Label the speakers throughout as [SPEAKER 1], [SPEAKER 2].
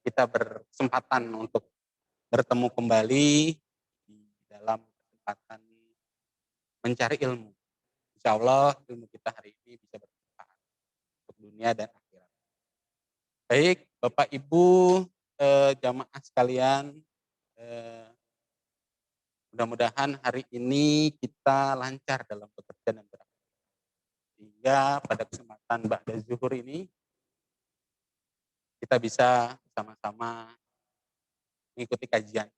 [SPEAKER 1] kita berkesempatan untuk bertemu kembali di dalam kesempatan mencari ilmu. Insya Allah ilmu kita hari ini bisa bermanfaat untuk dunia dan akhirat. Baik, Bapak Ibu jamaah sekalian, mudah-mudahan hari ini kita lancar dalam bekerja dan beraktivitas. Sehingga pada kesempatan ba'da zuhur ini kita bisa sama-sama mengikuti kajian.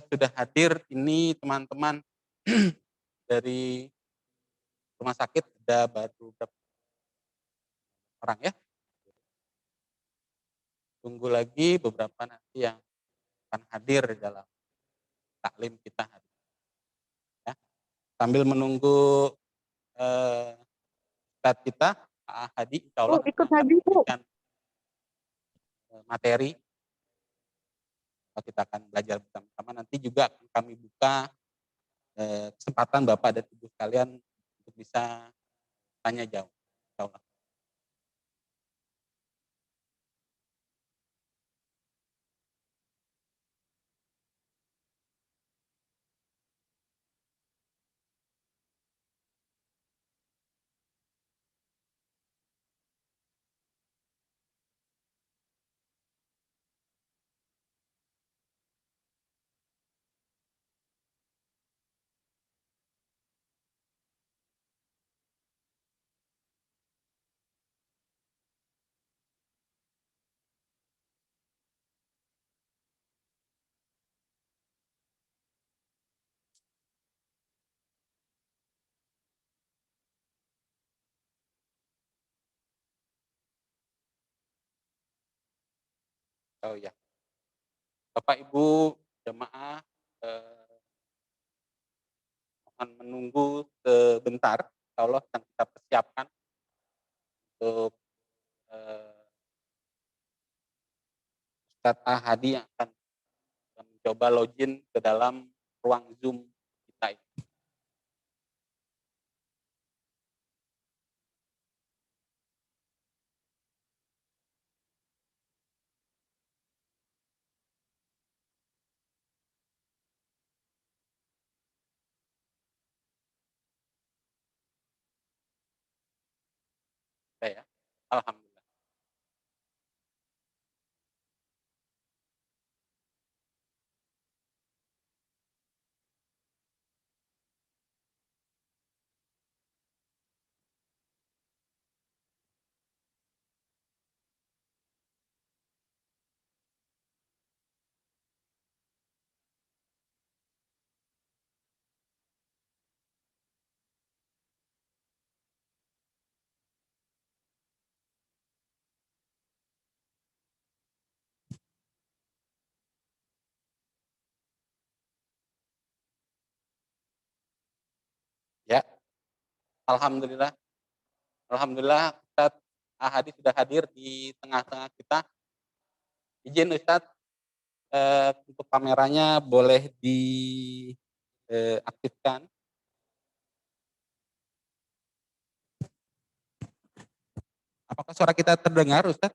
[SPEAKER 1] Sudah hadir ini teman-teman dari rumah sakit, ada baru berapa orang ya? Tunggu lagi beberapa nanti yang akan hadir dalam taklim kita hari ini. Ya. Sambil menunggu Ustadz kita, Pak Hadi, insya Allah nanti
[SPEAKER 2] ikut
[SPEAKER 1] akan
[SPEAKER 2] hadir, Bu.
[SPEAKER 1] memberikan materi. Kita akan belajar bersama-sama. Nanti juga akan kami buka kesempatan Bapak dan Ibu sekalian untuk bisa tanya jawab. Insya Allah. Oh ya, Bapak Ibu jemaah mohon menunggu sebentar. Insya Allah akan kita persiapkan untuk Ustadz Ahadi yang akan mencoba login ke dalam ruang Zoom kita ini. Ya, alhamdulillah. Ya, alhamdulillah. Alhamdulillah Ustadz Ahadi sudah hadir di tengah-tengah kita. Izin Ustadz, untuk kameranya boleh diaktifkan. Apakah suara kita terdengar, Ustadz?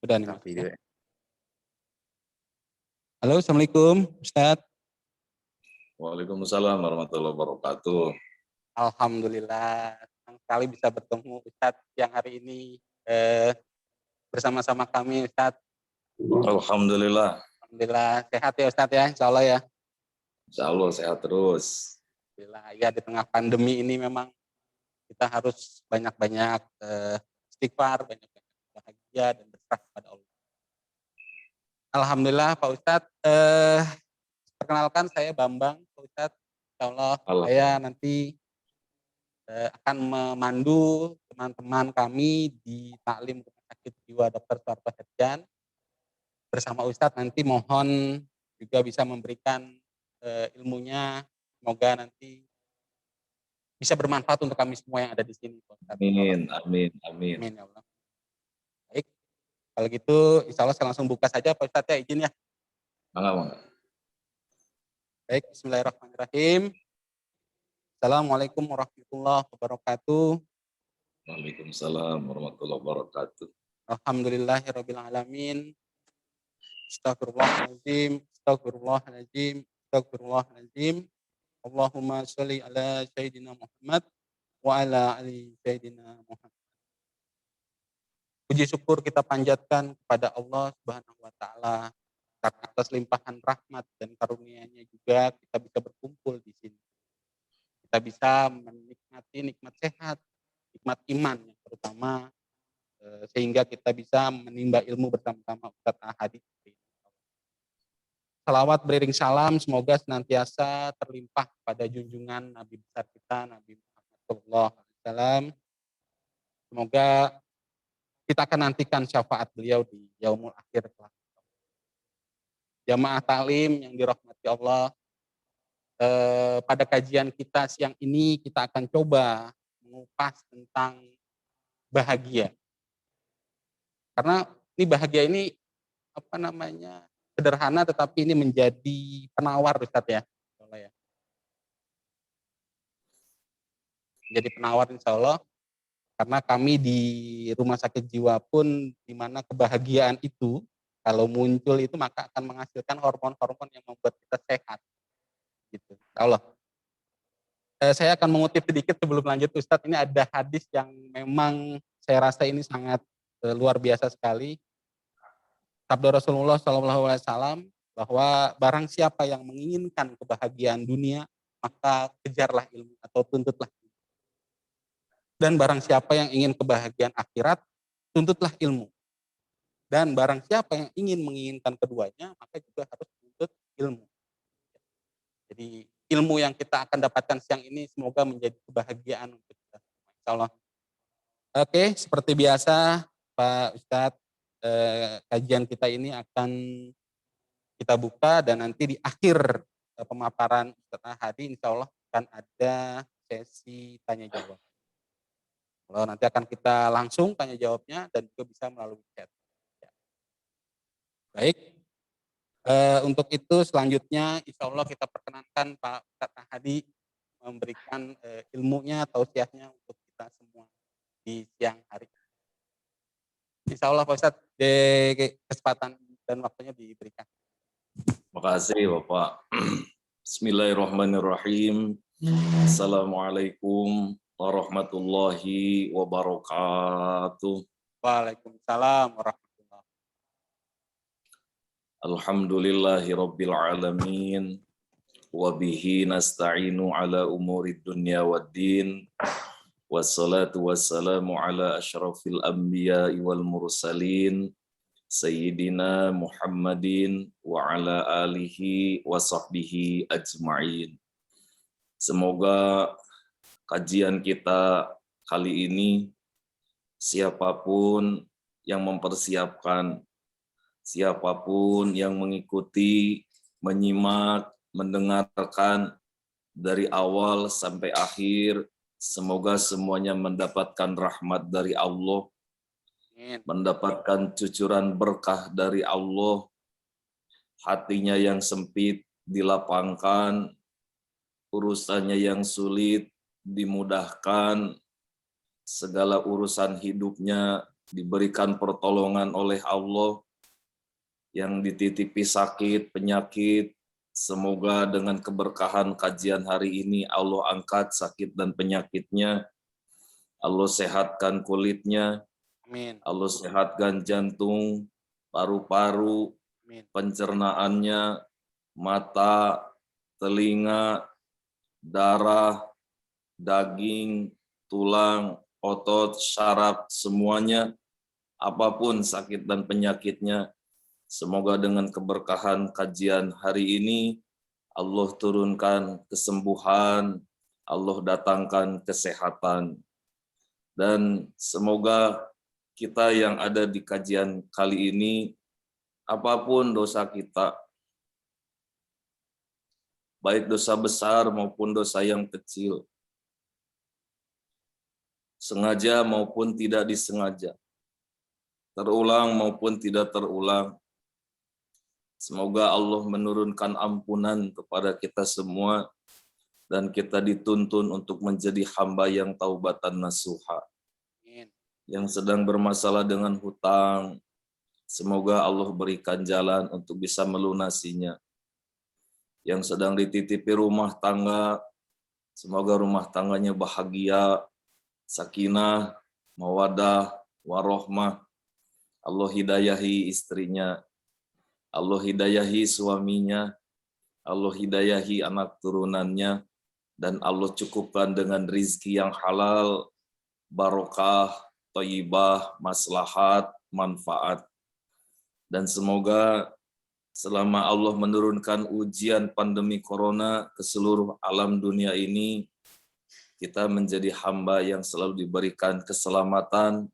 [SPEAKER 1] Sudah nih, Mas. Ya. Halo, Assalamualaikum, Ustadz.
[SPEAKER 3] Waalaikumsalam warahmatullahi wabarakatuh.
[SPEAKER 1] Alhamdulillah, senang sekali bisa bertemu Ustadz yang hari ini bersama-sama kami, Ustadz.
[SPEAKER 3] Alhamdulillah.
[SPEAKER 1] Alhamdulillah, sehat ya Ustadz ya, insya Allah ya.
[SPEAKER 3] Insya Allah sehat terus.
[SPEAKER 1] Alhamdulillah, ya di tengah pandemi ini memang kita harus banyak-banyak istighfar, banyak-banyak bahagia dan berserah kepada Allah. Alhamdulillah Pak Ustadz, perkenalkan saya Bambang, Pak Ustadz. Insya Allah saya nanti akan memandu teman-teman kami di taklim Rumah Sakit Jiwa Dr. Suharto Herdian. Bersama Ustadz nanti mohon juga bisa memberikan ilmunya, semoga nanti bisa bermanfaat untuk kami semua yang ada di sini. Pak Ustadz.
[SPEAKER 3] Amin, amin, amin.
[SPEAKER 1] Amin ya Allah. Baik, Kalau gitu insya Allah saya langsung buka saja Pak Ustadz ya, izin ya.
[SPEAKER 3] Mangga.
[SPEAKER 1] Baik, bismillahirrahmanirrahim. Assalamualaikum warahmatullahi wabarakatuh.
[SPEAKER 3] Waalaikumsalam warahmatullahi wabarakatuh.
[SPEAKER 1] Alhamdulillahirabbil alamin. Astagfirullahaladzim, astagfirullahaladzim, astagfirullahaladzim. Allahumma sholli ala Sayyidina Muhammad wa ala ali Sayyidina Muhammad. Puji syukur kita panjatkan kepada Allah Subhanahu wa taala karena atas limpahan rahmat dan karunia-Nya juga kita bisa berkumpul di sini. Kita bisa menikmati nikmat sehat, nikmat iman yang terutama sehingga kita bisa menimba ilmu bersama-sama Ustaz Ahadi. Salawat beriring salam semoga senantiasa terlimpah pada junjungan Nabi besar kita Nabi Muhammad SAW. Semoga kita akan nantikan syafaat beliau di yaumul akhir kelak. Jamaah taklim yang dirahmati Allah, pada kajian kita siang ini kita akan coba mengupas tentang bahagia. Karena ini bahagia ini sederhana tetapi ini menjadi penawar Ustaz ya. Menjadi penawar insya Allah. Karena kami di rumah sakit jiwa pun di mana kebahagiaan itu kalau muncul itu maka akan menghasilkan hormon-hormon yang membuat kita sehat. Gitu. Insya Allah. Saya akan mengutip sedikit sebelum lanjut Ustadz. Ini ada hadis yang memang saya rasa ini sangat luar biasa sekali. Sabda Rasulullah SAW bahwa barang siapa yang menginginkan kebahagiaan dunia maka kejarlah ilmu atau tuntutlah. Dan barang siapa yang ingin kebahagiaan akhirat, tuntutlah ilmu. Dan barang siapa yang menginginkan keduanya, maka juga harus menuntut ilmu. Jadi ilmu yang kita akan dapatkan siang ini semoga menjadi kebahagiaan untuk kita. Insya Allah. Oke, seperti biasa Pak Ustadz, kajian kita ini akan kita buka dan nanti di akhir pemaparan Ustadz Ahadi insya Allah akan ada sesi tanya jawab. Kalau nanti akan kita langsung tanya jawabnya dan juga bisa melalui chat. Baik, untuk itu selanjutnya insya Allah kita perkenankan Pak Ustadz Ahadi memberikan ilmunya, tausiahnya untuk kita semua di siang hari. Insya Allah Pak Ustadz kesempatan dan waktunya diberikan.
[SPEAKER 3] Terima kasih Bapak. Bismillahirrahmanirrahim. Assalamualaikum warahmatullahi wabarakatuh.
[SPEAKER 1] Waalaikumsalam warahmatullahi wabarakatuh.
[SPEAKER 3] Alhamdulillahi rabbil alamin. Wabihi nasta'inu ala umurid dunya waddin. Wassalatu wassalamu ala asyrafil anbiya'i wal mursalin. Sayyidina Muhammadin wa ala alihi wa sahbihi ajma'in. Semoga kajian kita kali ini, siapapun yang mempersiapkan, siapapun yang mengikuti, menyimak, mendengarkan dari awal sampai akhir, semoga semuanya mendapatkan rahmat dari Allah, mendapatkan cucuran berkah dari Allah, hatinya yang sempit dilapangkan, urusannya yang sulit dimudahkan, segala urusan hidupnya diberikan pertolongan oleh Allah, yang dititipi sakit, penyakit, semoga dengan keberkahan kajian hari ini Allah angkat sakit dan penyakitnya, Allah sehatkan kulitnya,
[SPEAKER 1] Amin.
[SPEAKER 3] Allah sehatkan jantung, paru-paru, pencernaannya, mata, telinga, darah, daging, tulang, otot, syaraf, semuanya, apapun sakit dan penyakitnya, semoga dengan keberkahan kajian hari ini, Allah turunkan kesembuhan, Allah datangkan kesehatan. Dan semoga kita yang ada di kajian kali ini, apapun dosa kita, baik dosa besar maupun dosa yang kecil, sengaja maupun tidak disengaja, terulang maupun tidak terulang. Semoga Allah menurunkan ampunan kepada kita semua dan kita dituntun untuk menjadi hamba yang taubatan nasuha. Yang sedang bermasalah dengan hutang, semoga Allah berikan jalan untuk bisa melunasinya. Yang sedang dititipi rumah tangga, semoga rumah tangganya bahagia, sakinah, mawadah, warohmah. Allah hidayahi istrinya, Allah hidayahi suaminya, Allah hidayahi anak turunannya, dan Allah cukupkan dengan rizki yang halal, barokah, thayyibah, maslahat, manfaat. Dan semoga selama Allah menurunkan ujian pandemi corona ke seluruh alam dunia ini, kita menjadi hamba yang selalu diberikan keselamatan,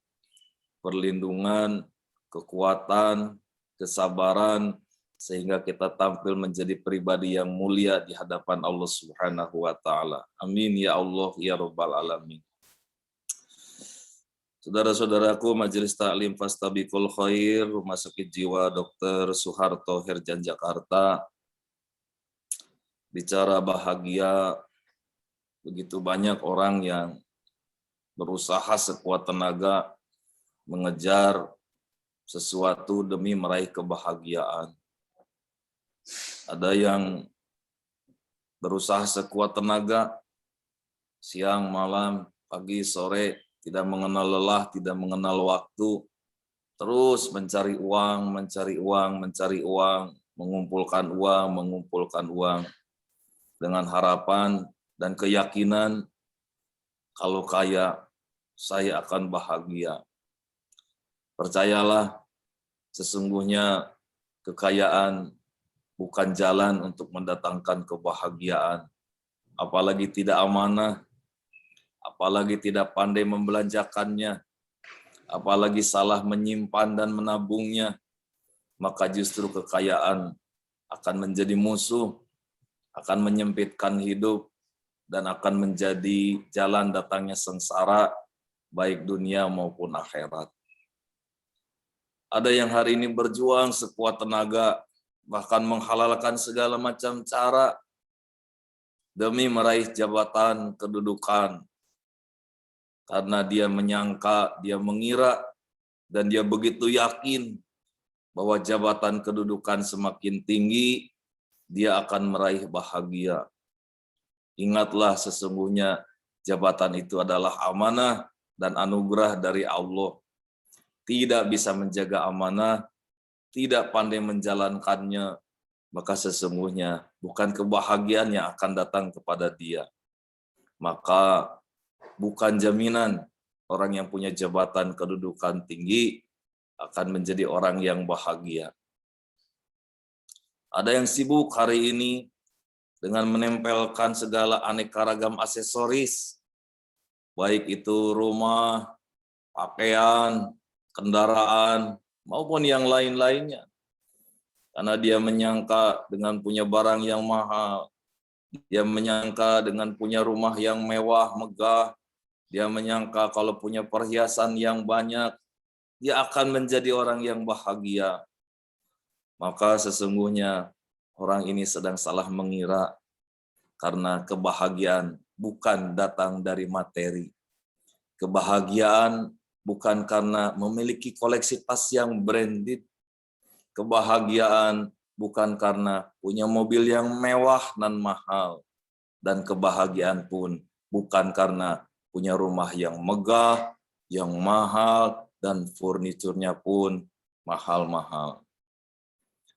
[SPEAKER 3] perlindungan, kekuatan, kesabaran, sehingga kita tampil menjadi pribadi yang mulia di hadapan Allah Subhanahu wa taala. Amin ya Allah ya rabbal alamin. Saudara-saudaraku, Majelis Taklim Fastabiqul Khair, Rumah Sakit Jiwa Dr. Soeharto Herjan Jakarta. Bicara bahagia, begitu banyak orang yang berusaha sekuat tenaga mengejar sesuatu demi meraih kebahagiaan. Ada yang berusaha sekuat tenaga, siang, malam, pagi, sore, tidak mengenal lelah, tidak mengenal waktu, terus mencari uang, mengumpulkan uang, dengan harapan dan keyakinan, kalau kaya, saya akan bahagia. Percayalah, sesungguhnya kekayaan bukan jalan untuk mendatangkan kebahagiaan. Apalagi tidak amanah, apalagi tidak pandai membelanjakannya, apalagi salah menyimpan dan menabungnya, maka justru kekayaan akan menjadi musuh, akan menyempitkan hidup, dan akan menjadi jalan datangnya sengsara, baik dunia maupun akhirat. Ada yang hari ini berjuang sekuat tenaga, bahkan menghalalkan segala macam cara demi meraih jabatan kedudukan. Karena dia menyangka, dia mengira, dan dia begitu yakin bahwa jabatan kedudukan semakin tinggi, dia akan meraih bahagia. Ingatlah, sesungguhnya jabatan itu adalah amanah dan anugerah dari Allah. Tidak bisa menjaga amanah, tidak pandai menjalankannya, maka sesungguhnya bukan kebahagiaan yang akan datang kepada dia. Maka bukan jaminan orang yang punya jabatan kedudukan tinggi akan menjadi orang yang bahagia. Ada yang sibuk hari ini dengan menempelkan segala aneka ragam aksesoris, baik itu rumah, pakaian, kendaraan, maupun yang lain-lainnya. Karena dia menyangka dengan punya barang yang mahal, dia menyangka dengan punya rumah yang mewah, megah, dia menyangka kalau punya perhiasan yang banyak, dia akan menjadi orang yang bahagia. Maka sesungguhnya orang ini sedang salah mengira, karena kebahagiaan bukan datang dari materi. Kebahagiaan bukan karena memiliki koleksi tas yang branded. Kebahagiaan bukan karena punya mobil yang mewah dan mahal. Dan kebahagiaan pun bukan karena punya rumah yang megah, yang mahal, dan furniturnya pun mahal-mahal.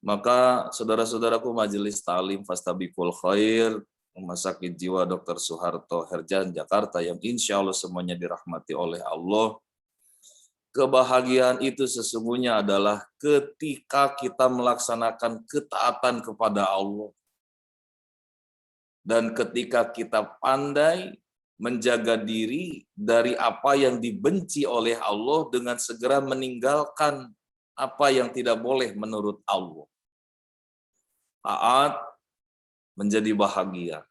[SPEAKER 3] Maka saudara-saudaraku, Majelis Taklim Fastabiqul Khair, Rumah Sakit Jiwa Dr. Soeharto Herjan Jakarta, yang insya Allah semuanya dirahmati oleh Allah. Kebahagiaan itu sesungguhnya adalah ketika kita melaksanakan ketaatan kepada Allah. Dan ketika kita pandai menjaga diri dari apa yang dibenci oleh Allah dengan segera meninggalkan apa yang tidak boleh menurut Allah. Taat menjadi bahagia.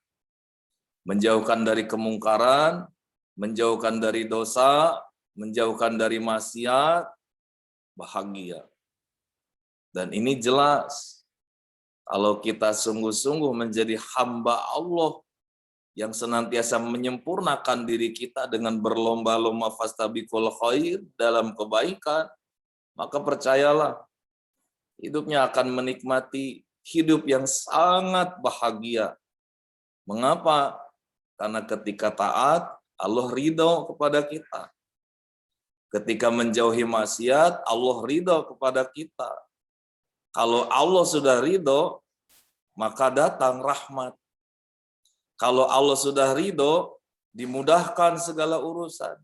[SPEAKER 3] Menjauhkan dari kemungkaran, menjauhkan dari dosa, menjauhkan dari maksiat, bahagia. Dan ini jelas, kalau kita sungguh-sungguh menjadi hamba Allah yang senantiasa menyempurnakan diri kita dengan berlomba-lomba fastabiqul khair dalam kebaikan, maka percayalah, hidupnya akan menikmati hidup yang sangat bahagia. Mengapa? Karena ketika taat, Allah ridho kepada kita. Ketika menjauhi maksiat, Allah ridho kepada kita. Kalau Allah sudah ridho, maka datang rahmat. Kalau Allah sudah ridho, dimudahkan segala urusan.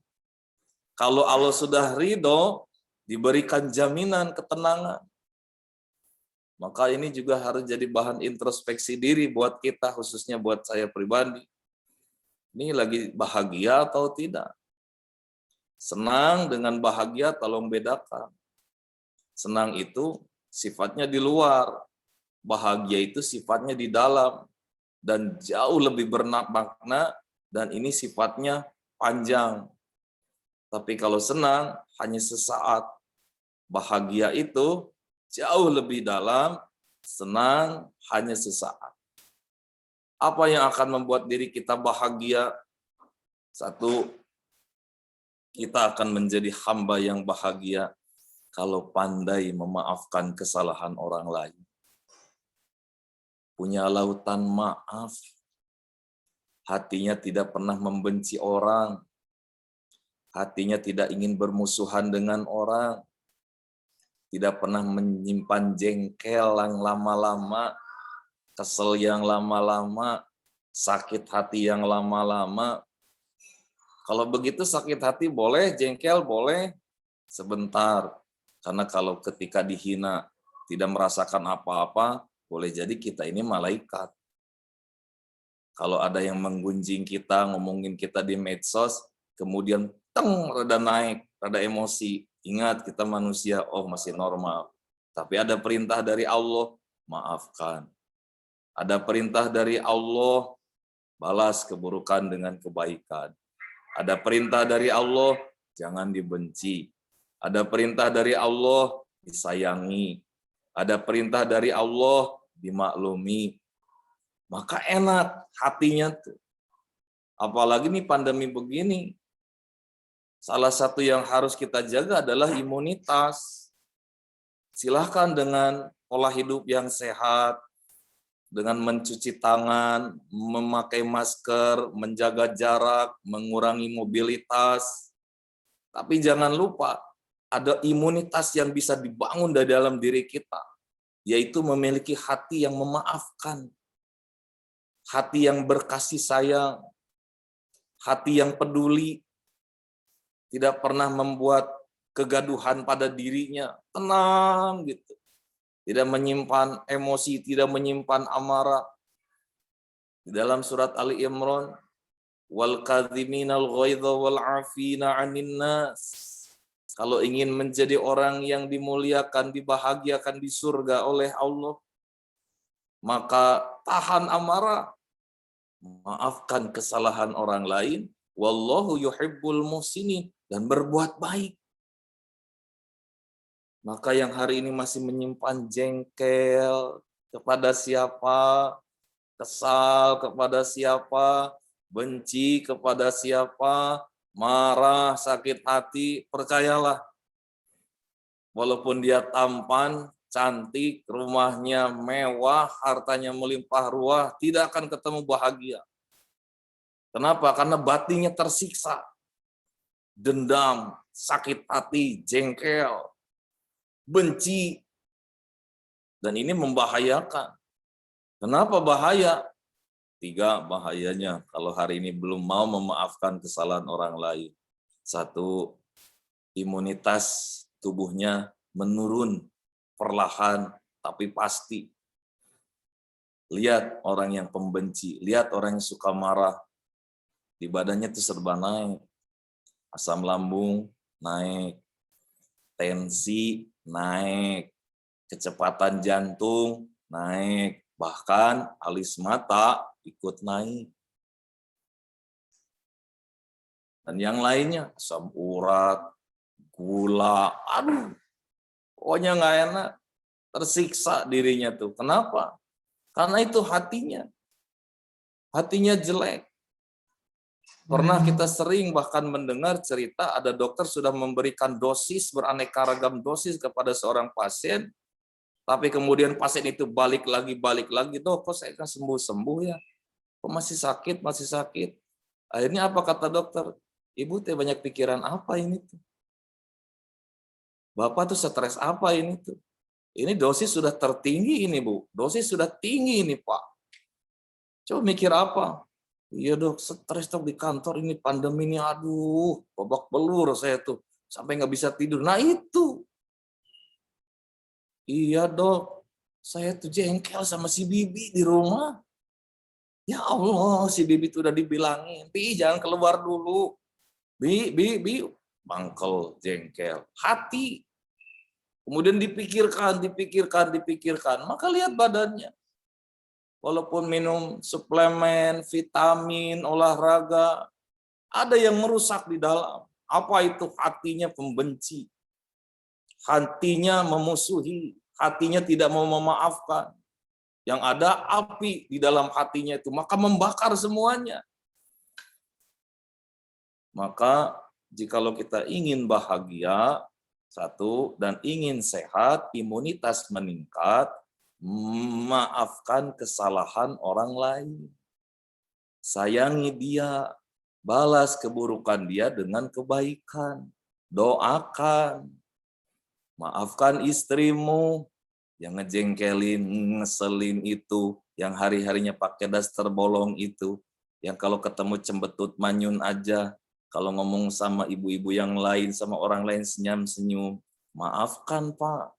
[SPEAKER 3] Kalau Allah sudah ridho, diberikan jaminan ketenangan. Maka ini juga harus jadi bahan introspeksi diri buat kita, khususnya buat saya pribadi. Ini lagi bahagia atau tidak? Senang dengan bahagia tolong bedakan. Senang itu sifatnya di luar, bahagia itu sifatnya di dalam, dan jauh lebih bermakna, dan ini sifatnya panjang. Tapi kalau senang hanya sesaat, bahagia itu jauh lebih dalam, senang hanya sesaat. Apa yang akan membuat diri kita bahagia? Satu, kita akan menjadi hamba yang bahagia kalau pandai memaafkan kesalahan orang lain. Punya lautan maaf. Hatinya tidak pernah membenci orang. Hatinya tidak ingin bermusuhan dengan orang. Tidak pernah menyimpan jengkel yang lama-lama, kesel yang lama-lama, sakit hati yang lama-lama. Kalau begitu sakit hati boleh, jengkel boleh, sebentar. Karena kalau ketika dihina tidak merasakan apa-apa, boleh jadi kita ini malaikat. Kalau ada yang menggunjing kita, ngomongin kita di medsos, kemudian rada naik, rada emosi. Ingat, kita manusia, masih normal. Tapi ada perintah dari Allah, maafkan. Ada perintah dari Allah, balas keburukan dengan kebaikan. Ada perintah dari Allah, jangan dibenci. Ada perintah dari Allah, disayangi. Ada perintah dari Allah, dimaklumi. Maka enak hatinya tuh. Apalagi nih pandemi begini. Salah satu yang harus kita jaga adalah imunitas. Silahkan dengan pola hidup yang sehat, dengan mencuci tangan, memakai masker, menjaga jarak, mengurangi mobilitas. Tapi jangan lupa, ada imunitas yang bisa dibangun dari dalam diri kita, yaitu memiliki hati yang memaafkan, hati yang berkasih sayang, hati yang peduli, tidak pernah membuat kegaduhan pada dirinya, tenang gitu. Tidak menyimpan emosi, tidak menyimpan amarah. Di dalam surat Ali Imran, wal kadhiminal ghaidha wal 'afina 'anil nas. Kalau ingin menjadi orang yang dimuliakan, dibahagiakan di surga oleh Allah, maka tahan amarah, maafkan kesalahan orang lain, wallahu yuhibbul muhsinin, dan berbuat baik. Maka yang hari ini masih menyimpan jengkel kepada siapa, kesal kepada siapa, benci kepada siapa, marah, sakit hati, percayalah, walaupun dia tampan, cantik, rumahnya mewah, hartanya melimpah ruah, tidak akan ketemu bahagia. Kenapa? Karena batinnya tersiksa. Dendam, sakit hati, jengkel, benci. Dan ini membahayakan. Kenapa bahaya? 3 bahayanya kalau hari ini belum mau memaafkan kesalahan orang lain. 1, imunitas tubuhnya menurun perlahan tapi pasti. Lihat orang yang pembenci, lihat orang yang suka marah, di badannya itu serba naik. Asam lambung naik, tensi naik, kecepatan jantung naik, bahkan alis mata ikut naik. Dan yang lainnya, asam urat, gula, Pokoknya nggak enak, tersiksa dirinya tuh. Kenapa? Karena itu hatinya jelek. Pernah kita sering bahkan mendengar cerita ada dokter sudah memberikan dosis, beraneka ragam dosis kepada seorang pasien, tapi kemudian pasien itu balik lagi, dok, kok saya kan sembuh-sembuh ya? Kok masih sakit? Akhirnya apa kata dokter? Ibu teh banyak pikiran apa ini tuh? Bapak tuh stres apa ini tuh? Ini dosis sudah tertinggi ini, Bu. Dosis sudah tinggi ini, Pak. Coba mikir apa? Iya dok, stres dok di kantor ini pandemi ini, aduh, babak belur saya tuh, sampai nggak bisa tidur. Nah itu, iya dok, saya tuh jengkel sama si Bibi di rumah. Ya Allah, si Bibi tuh udah dibilangin, Bi jangan keluar dulu. Bi, bangkel, jengkel, hati. Kemudian dipikirkan, maka lihat badannya. Walaupun minum suplemen, vitamin, olahraga, ada yang merusak di dalam. Apa itu? Hatinya pembenci. Hatinya memusuhi. Hatinya tidak mau memaafkan. Yang ada api di dalam hatinya itu. Maka membakar semuanya. Maka jikalau kita ingin bahagia, satu, dan ingin sehat, imunitas meningkat, maafkan kesalahan orang lain. Sayangi dia, balas keburukan dia dengan kebaikan. Doakan. Maafkan istrimu yang ngejengkelin, ngeselin itu, yang hari-harinya pakai daster bolong itu, yang kalau ketemu cembetut manyun aja, kalau ngomong sama ibu-ibu yang lain, sama orang lain senyum-senyum. Maafkan, Pak.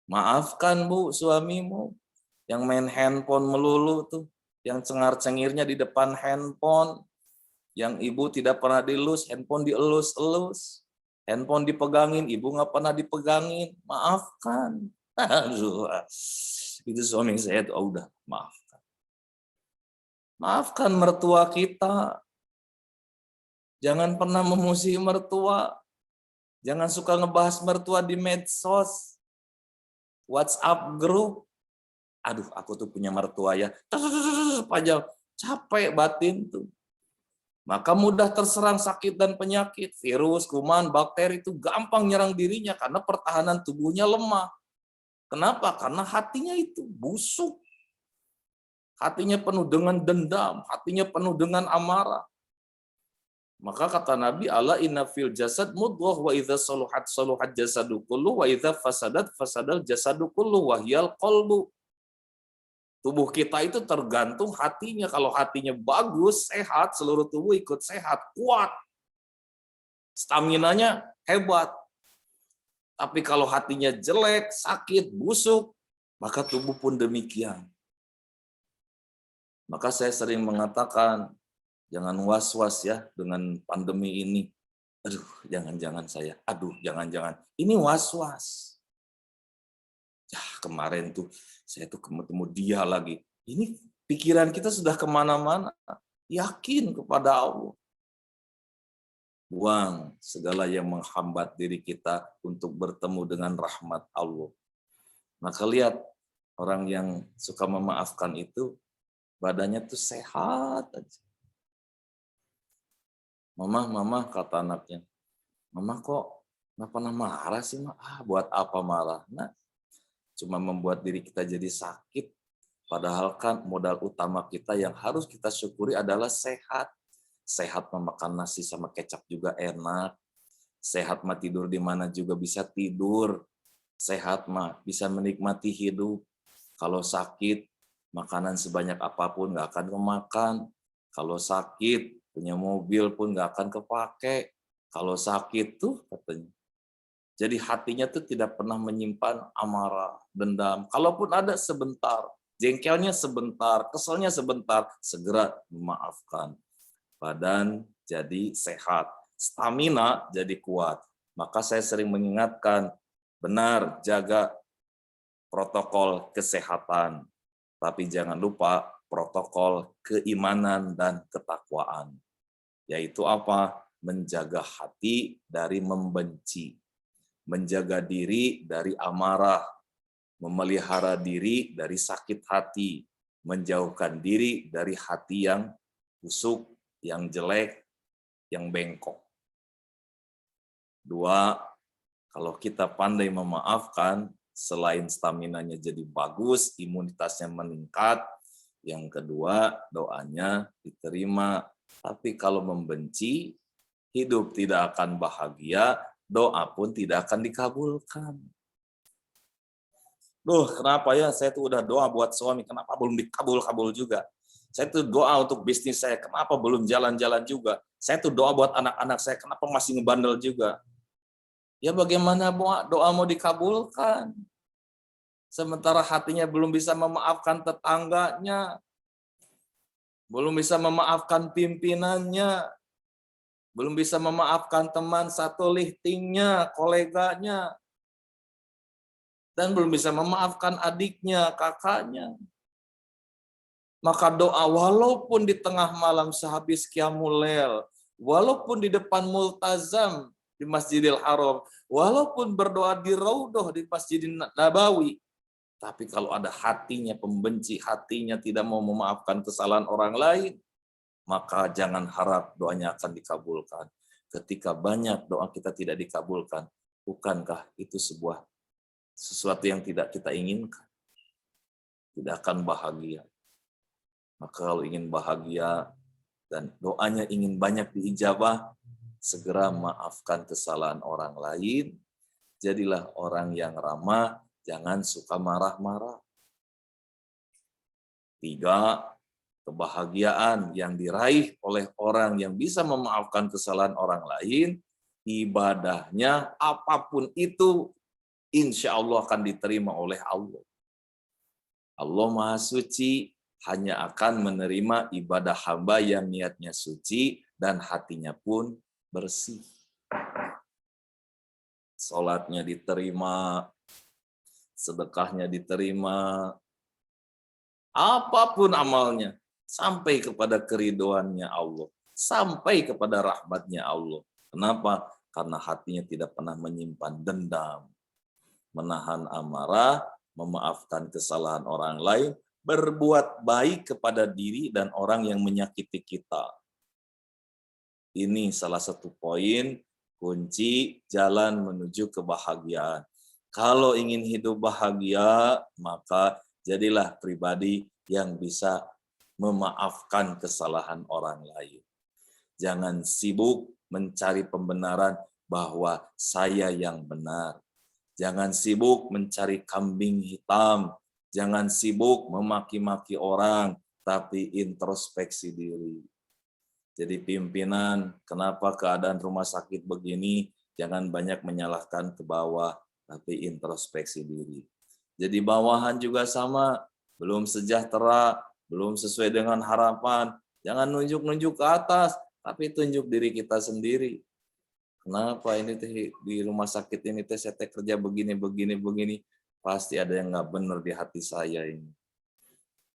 [SPEAKER 3] Maafkan, Bu, suamimu yang main handphone melulu tuh, yang cengar-cengirnya di depan handphone, yang ibu tidak pernah dilus, handphone dielus-elus, handphone dipegangin, ibu nggak pernah dipegangin. Maafkan. Aduh, itu suami saya tuh, udah maafkan. Maafkan mertua kita. Jangan pernah memusuhi mertua. Jangan suka ngebahas mertua di medsos, WhatsApp grup. Aduh, aku tuh punya mertua ya. Panjang, capek batin tuh. Maka mudah terserang sakit dan penyakit. Virus, kuman, bakteri itu gampang nyerang dirinya karena pertahanan tubuhnya lemah. Kenapa? Karena hatinya itu busuk. Hatinya penuh dengan dendam, hatinya penuh dengan amarah. Maka kata Nabi, ala inna fil jasad mudghah wa idza saluhat saluhat jasadu kullu wa idza fasadat fasadal jasadu kullu wa hiyal qalbu. Tubuh kita itu tergantung hatinya. Kalau hatinya bagus, sehat, seluruh tubuh ikut sehat, kuat. Staminanya hebat. Tapi kalau hatinya jelek, sakit, busuk, maka tubuh pun demikian. Maka saya sering mengatakan, jangan was-was ya dengan pandemi ini. Aduh, jangan-jangan saya. Aduh, jangan-jangan. Ini was-was. Ya, kemarin tuh saya tuh ketemu dia lagi. Ini pikiran kita sudah kemana-mana. Yakin kepada Allah. Buang segala yang menghambat diri kita untuk bertemu dengan rahmat Allah. Maka lihat, orang yang suka memaafkan itu, badannya tuh sehat aja. Mama, kata anaknya. Mama kok nggak pernah marah sih, Ma? Buat apa marah? Nah, cuma membuat diri kita jadi sakit. Padahal kan modal utama kita yang harus kita syukuri adalah sehat. Sehat memakan nasi sama kecap juga enak. Sehat mah tidur di mana juga bisa tidur. Sehat mah bisa menikmati hidup. Kalau sakit, makanan sebanyak apapun nggak akan kemakan. Kalau sakit, punya mobil pun nggak akan kepake. Kalau sakit tuh katanya. Jadi hatinya tuh tidak pernah menyimpan amarah, dendam. Kalaupun ada sebentar, jengkelnya sebentar, keselnya sebentar, segera memaafkan. Badan jadi sehat, stamina jadi kuat. Maka saya sering mengingatkan, benar jaga protokol kesehatan, tapi jangan lupa protokol keimanan dan ketakwaan. Yaitu apa? Menjaga hati dari membenci. menjaga diri dari amarah, memelihara diri dari sakit hati, menjauhkan diri dari hati yang busuk, yang jelek, yang bengkok. 2, kalau kita pandai memaafkan, selain staminanya jadi bagus, imunitasnya meningkat. Yang kedua, doanya diterima. Tapi kalau membenci, hidup tidak akan bahagia, doa pun tidak akan dikabulkan. Duh, kenapa ya saya tuh udah doa buat suami, kenapa belum dikabul-kabul juga? Saya tuh doa untuk bisnis saya, kenapa belum jalan-jalan juga? Saya tuh doa buat anak-anak saya, kenapa masih ngebandel juga? Ya bagaimana doa mau dikabulkan? Sementara hatinya belum bisa memaafkan tetangganya, belum bisa memaafkan pimpinannya, belum bisa memaafkan teman satu liftingnya, koleganya, dan belum bisa memaafkan adiknya, kakaknya. Maka doa walaupun di tengah malam sehabis qiyamul lail, walaupun di depan multazam di Masjidil Haram, walaupun berdoa di Raudhah di Masjidin Nabawi, tapi kalau ada hatinya pembenci, hatinya tidak mau memaafkan kesalahan orang lain, maka jangan harap doanya akan dikabulkan. Ketika banyak doa kita tidak dikabulkan, bukankah itu sesuatu yang tidak kita inginkan? Tidak akan bahagia. Maka kalau ingin bahagia dan doanya ingin banyak diijabah, segera maafkan kesalahan orang lain. Jadilah orang yang ramah, jangan suka marah-marah. 3, kebahagiaan yang diraih oleh orang yang bisa memaafkan kesalahan orang lain, ibadahnya apapun itu, insya Allah akan diterima oleh Allah. Allah Maha Suci, hanya akan menerima ibadah hamba yang niatnya suci dan hatinya pun bersih. Salatnya diterima, sedekahnya diterima, apapun amalnya, sampai kepada keridoannya Allah, sampai kepada rahmatnya Allah. Kenapa? Karena hatinya tidak pernah menyimpan dendam, menahan amarah, memaafkan kesalahan orang lain, berbuat baik kepada diri dan orang yang menyakiti kita. Ini salah satu poin kunci jalan menuju kebahagiaan. Kalau ingin hidup bahagia, maka jadilah pribadi yang bisa memaafkan kesalahan orang lain. Jangan sibuk mencari pembenaran bahwa saya yang benar. Jangan sibuk mencari kambing hitam. Jangan sibuk memaki-maki orang, tapi introspeksi diri. Jadi pimpinan, kenapa keadaan rumah sakit begini, jangan banyak menyalahkan ke bawah, tapi introspeksi diri. Jadi bawahan juga sama, belum sejahtera, belum sesuai dengan harapan, jangan nunjuk-nunjuk ke atas, tapi tunjuk diri kita sendiri. Kenapa ini di rumah sakit ini saya kerja begini, pasti ada yang nggak benar di hati saya ini.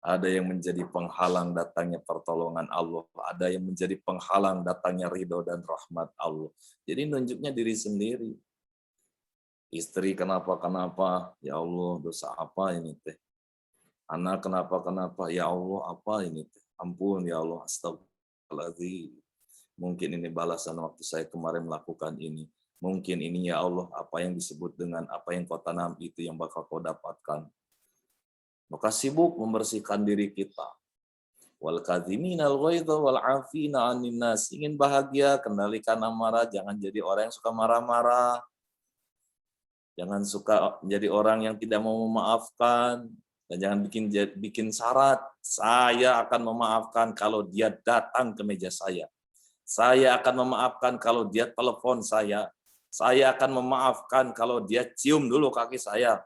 [SPEAKER 3] Ada yang menjadi penghalang datangnya pertolongan Allah. Ada yang menjadi penghalang datangnya ridho dan rahmat Allah. Jadi nunjuknya diri sendiri. Istri kenapa, ya Allah dosa apa ini teh. Anak kenapa, ya Allah apa ini teh. Ampun ya Allah, astagfirullahaladzim. Mungkin ini balasan waktu saya kemarin melakukan ini. Mungkin ini ya Allah, apa yang disebut dengan apa yang kau tanam itu yang bakal kau dapatkan. Maka sibuk membersihkan diri kita. Wal kadhiminal ghaidha wal 'afina 'anil nas. Ingin bahagia, kendalikan amarah, jangan jadi orang yang suka marah-marah. Jangan suka menjadi orang yang tidak mau memaafkan dan jangan bikin syarat. Saya akan memaafkan kalau dia datang ke meja saya. Saya akan memaafkan kalau dia telepon saya. Saya akan memaafkan kalau dia cium dulu kaki saya.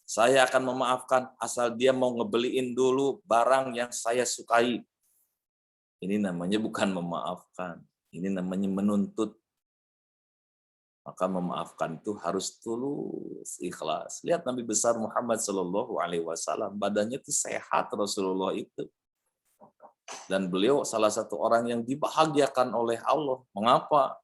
[SPEAKER 3] Saya akan memaafkan asal dia mau ngebeliin dulu barang yang saya sukai. Ini namanya bukan memaafkan. Ini namanya menuntut. Maka memaafkan itu harus tulus, ikhlas. Lihat Nabi besar Muhammad SAW, badannya itu sehat Rasulullah itu. Dan beliau salah satu orang yang dibahagiakan oleh Allah. Mengapa?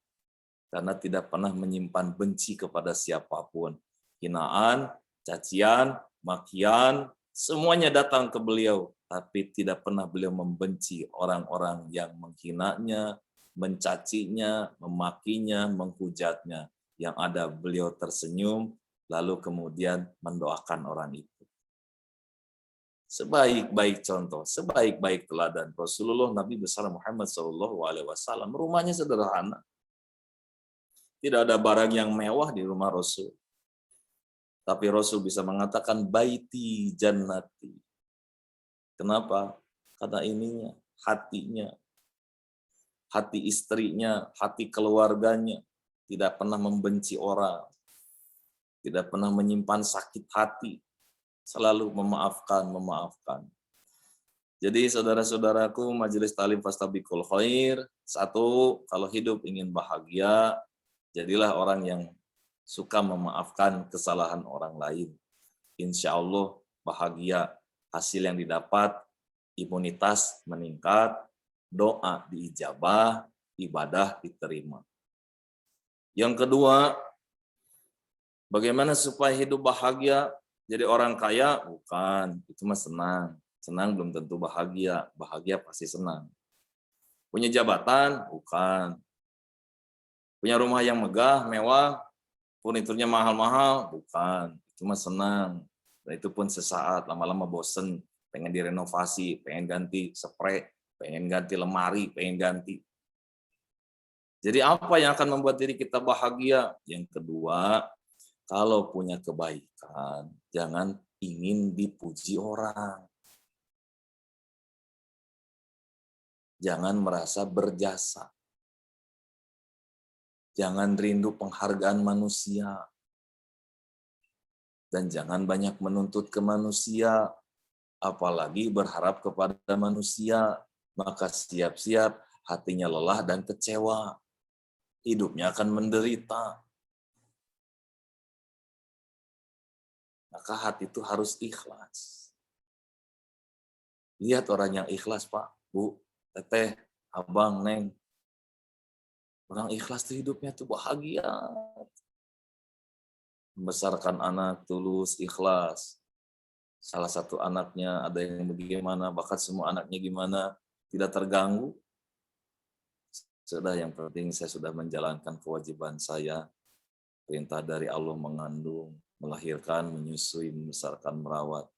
[SPEAKER 3] karena tidak pernah menyimpan benci kepada siapapun. Hinaan, cacian, makian, semuanya datang ke beliau, tapi tidak pernah beliau membenci orang-orang yang menghinanya, mencacinya, memakinya, menghujatnya. Yang ada beliau tersenyum, lalu kemudian mendoakan orang itu. Sebaik-baik contoh, sebaik-baik teladan Rasulullah Nabi besar Muhammad SAW, rumahnya sederhana. Tidak ada barang yang mewah di rumah Rasul. Tapi Rasul bisa mengatakan baiti jannati. Kenapa? Karena ininya, hatinya, hati istrinya, hati keluarganya, tidak pernah membenci orang, tidak pernah menyimpan sakit hati, selalu memaafkan. Jadi saudara-saudaraku, Majelis Talim Fastabiqul Khair, satu, kalau hidup ingin bahagia, jadilah orang yang suka memaafkan kesalahan orang lain. Insya Allah bahagia, hasil yang didapat, imunitas meningkat, doa diijabah, ibadah diterima. Yang kedua, bagaimana supaya hidup bahagia? Jadi orang kaya? Bukan, itu mah senang. Senang belum tentu bahagia, bahagia pasti senang. Punya jabatan? Bukan. Punya rumah yang megah, mewah, furniturnya mahal-mahal? Bukan, itu mah senang. Dan itu pun sesaat, lama-lama bosen, pengen direnovasi, pengen ganti spray, pengen ganti lemari, pengen ganti. Jadi apa yang akan membuat diri kita bahagia? Yang kedua, kalau punya kebaikan, jangan ingin dipuji orang. Jangan merasa berjasa. Jangan rindu penghargaan manusia. Dan jangan banyak menuntut ke manusia, apalagi berharap kepada manusia. Maka siap-siap hatinya lelah dan kecewa. Hidupnya akan menderita. Maka hati itu harus ikhlas. Lihat orang yang ikhlas, Pak, Bu, Teteh, Abang, Neng. Orang ikhlas tuh hidupnya tuh bahagia. Membesarkan anak tulus, ikhlas. Salah satu anaknya ada yang bagaimana, bahkan semua anaknya gimana, tidak terganggu. Sudah, yang penting saya sudah menjalankan kewajiban saya. Perintah dari Allah mengandung, melahirkan, menyusui, membesarkan, merawat.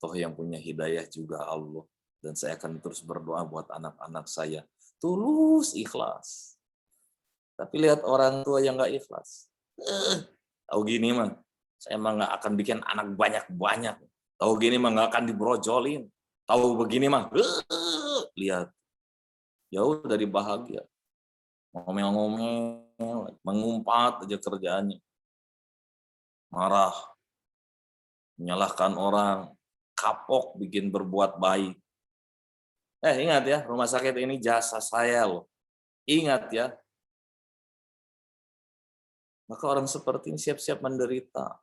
[SPEAKER 3] Toh yang punya hidayah juga Allah. Dan saya akan terus berdoa buat anak-anak saya. Tulus, ikhlas. Tapi lihat orang tua yang nggak ikhlas. Tahu gini mah, saya mah nggak akan bikin anak banyak-banyak. Tahu gini mah nggak akan dibrojolin. Tahu begini mah, lihat. Jauh dari bahagia. Ngomel-ngomel, mengumpat aja kerjaannya. Marah, menyalahkan orang, kapok bikin berbuat baik. Ingat ya, rumah sakit ini jasa saya loh. Ingat ya. Maka orang seperti ini siap-siap menderita.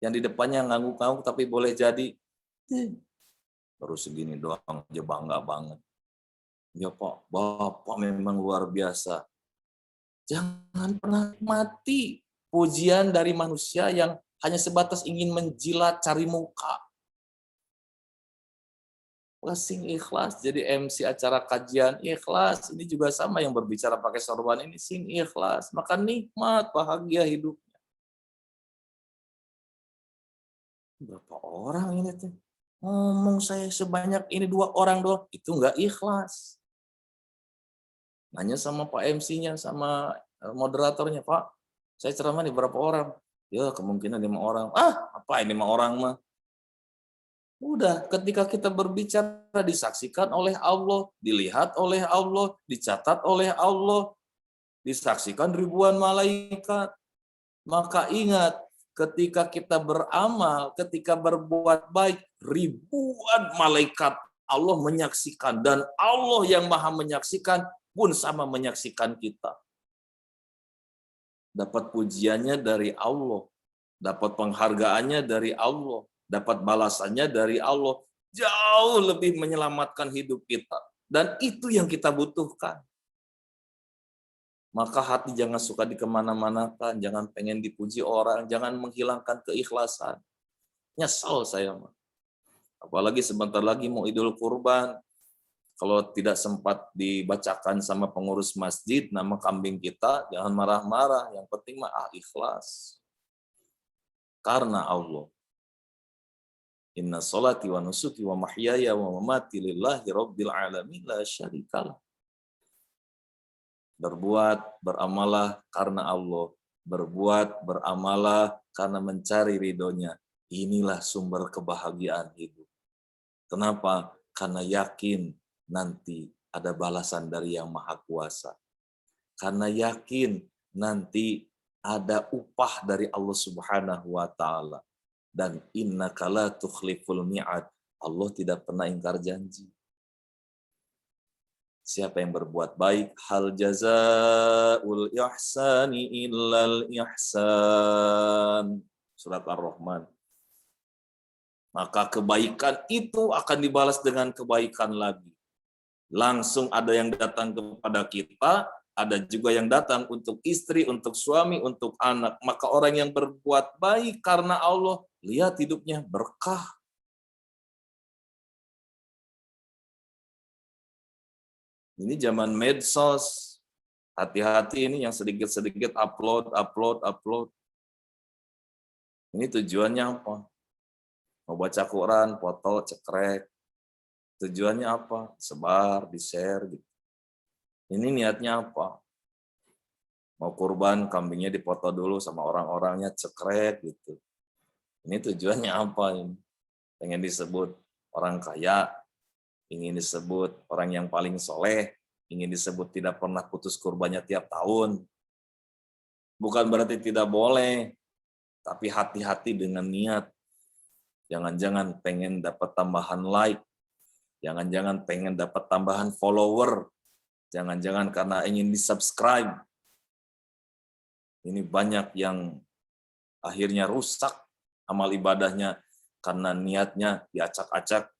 [SPEAKER 3] Yang di depannya ngangguk-ngangguk tapi boleh jadi baru segini doang aja bangga banget. Ya Pak, Bapak memang luar biasa. Jangan pernah mati pujian dari manusia yang hanya sebatas ingin menjilat cari muka. Sing ikhlas jadi MC acara kajian ikhlas. Ini juga sama yang berbicara pakai sorban ini sing ikhlas. Maka nikmat, bahagia hidupnya. Berapa orang ini tuh? Ngomong saya sebanyak ini 2 orang doang. Itu nggak ikhlas. Nanya sama Pak MC-nya, sama moderatornya, Pak, saya ceramah nih berapa orang? Ya kemungkinan 5 orang. Apa ini 5 orang mah? Udah, ketika kita berbicara disaksikan oleh Allah, dilihat oleh Allah, dicatat oleh Allah, disaksikan ribuan malaikat. Maka ingat, ketika kita beramal, ketika berbuat baik, ribuan malaikat Allah menyaksikan. Dan Allah yang maha menyaksikan pun sama menyaksikan kita. Dapat pujiannya dari Allah, dapat penghargaannya dari Allah, dapat balasannya dari Allah. Jauh lebih menyelamatkan hidup kita. Dan itu yang kita butuhkan. Maka hati jangan suka dikemana-manakan, jangan pengen dipuji orang, jangan menghilangkan keikhlasan. Nyesel saya mah. Apalagi sebentar lagi mau Idul Kurban. Kalau tidak sempat dibacakan sama pengurus masjid nama kambing kita, jangan marah-marah. Yang penting mah ikhlas. Karena Allah. Inna sholati wa nusuki wa mahyaya wa mamati lillahi rabbil alamin la syarikalah. Berbuat, beramalah karena Allah. Berbuat, beramalah karena mencari ridhonya. Inilah sumber kebahagiaan hidup. Kenapa? Karena yakin nanti ada balasan dari Yang Maha Kuasa. Karena yakin nanti ada upah dari Allah Subhanahu wa taala. Dan innaka la tukhliful mi'ad. Allah tidak pernah ingkar janji. Siapa yang berbuat baik, hal jazaa'ul ihsani illal ihsan. Surat Ar-Rahman. Maka kebaikan itu akan dibalas dengan kebaikan lagi. Langsung ada yang datang kepada kita, ada juga yang datang untuk istri, untuk suami, untuk anak. Maka orang yang berbuat baik karena Allah, lihat hidupnya berkah. Ini zaman medsos. Hati-hati ini yang sedikit-sedikit upload. Ini tujuannya apa? Mau baca Quran, foto, cekrek. Tujuannya apa? Sebar, di-share gitu. Ini niatnya apa? Mau kurban, kambingnya dipoto dulu sama orang-orangnya, cekrek gitu. Ini tujuannya apa ini? Pengen disebut orang kaya, ingin disebut orang yang paling soleh, ingin disebut tidak pernah putus kurbannya tiap tahun. Bukan berarti tidak boleh, tapi hati-hati dengan niat. Jangan-jangan pengen dapat tambahan like, jangan-jangan pengen dapat tambahan follower, jangan-jangan karena ingin di-subscribe. Ini banyak yang akhirnya rusak amal ibadahnya karena niatnya diacak-acak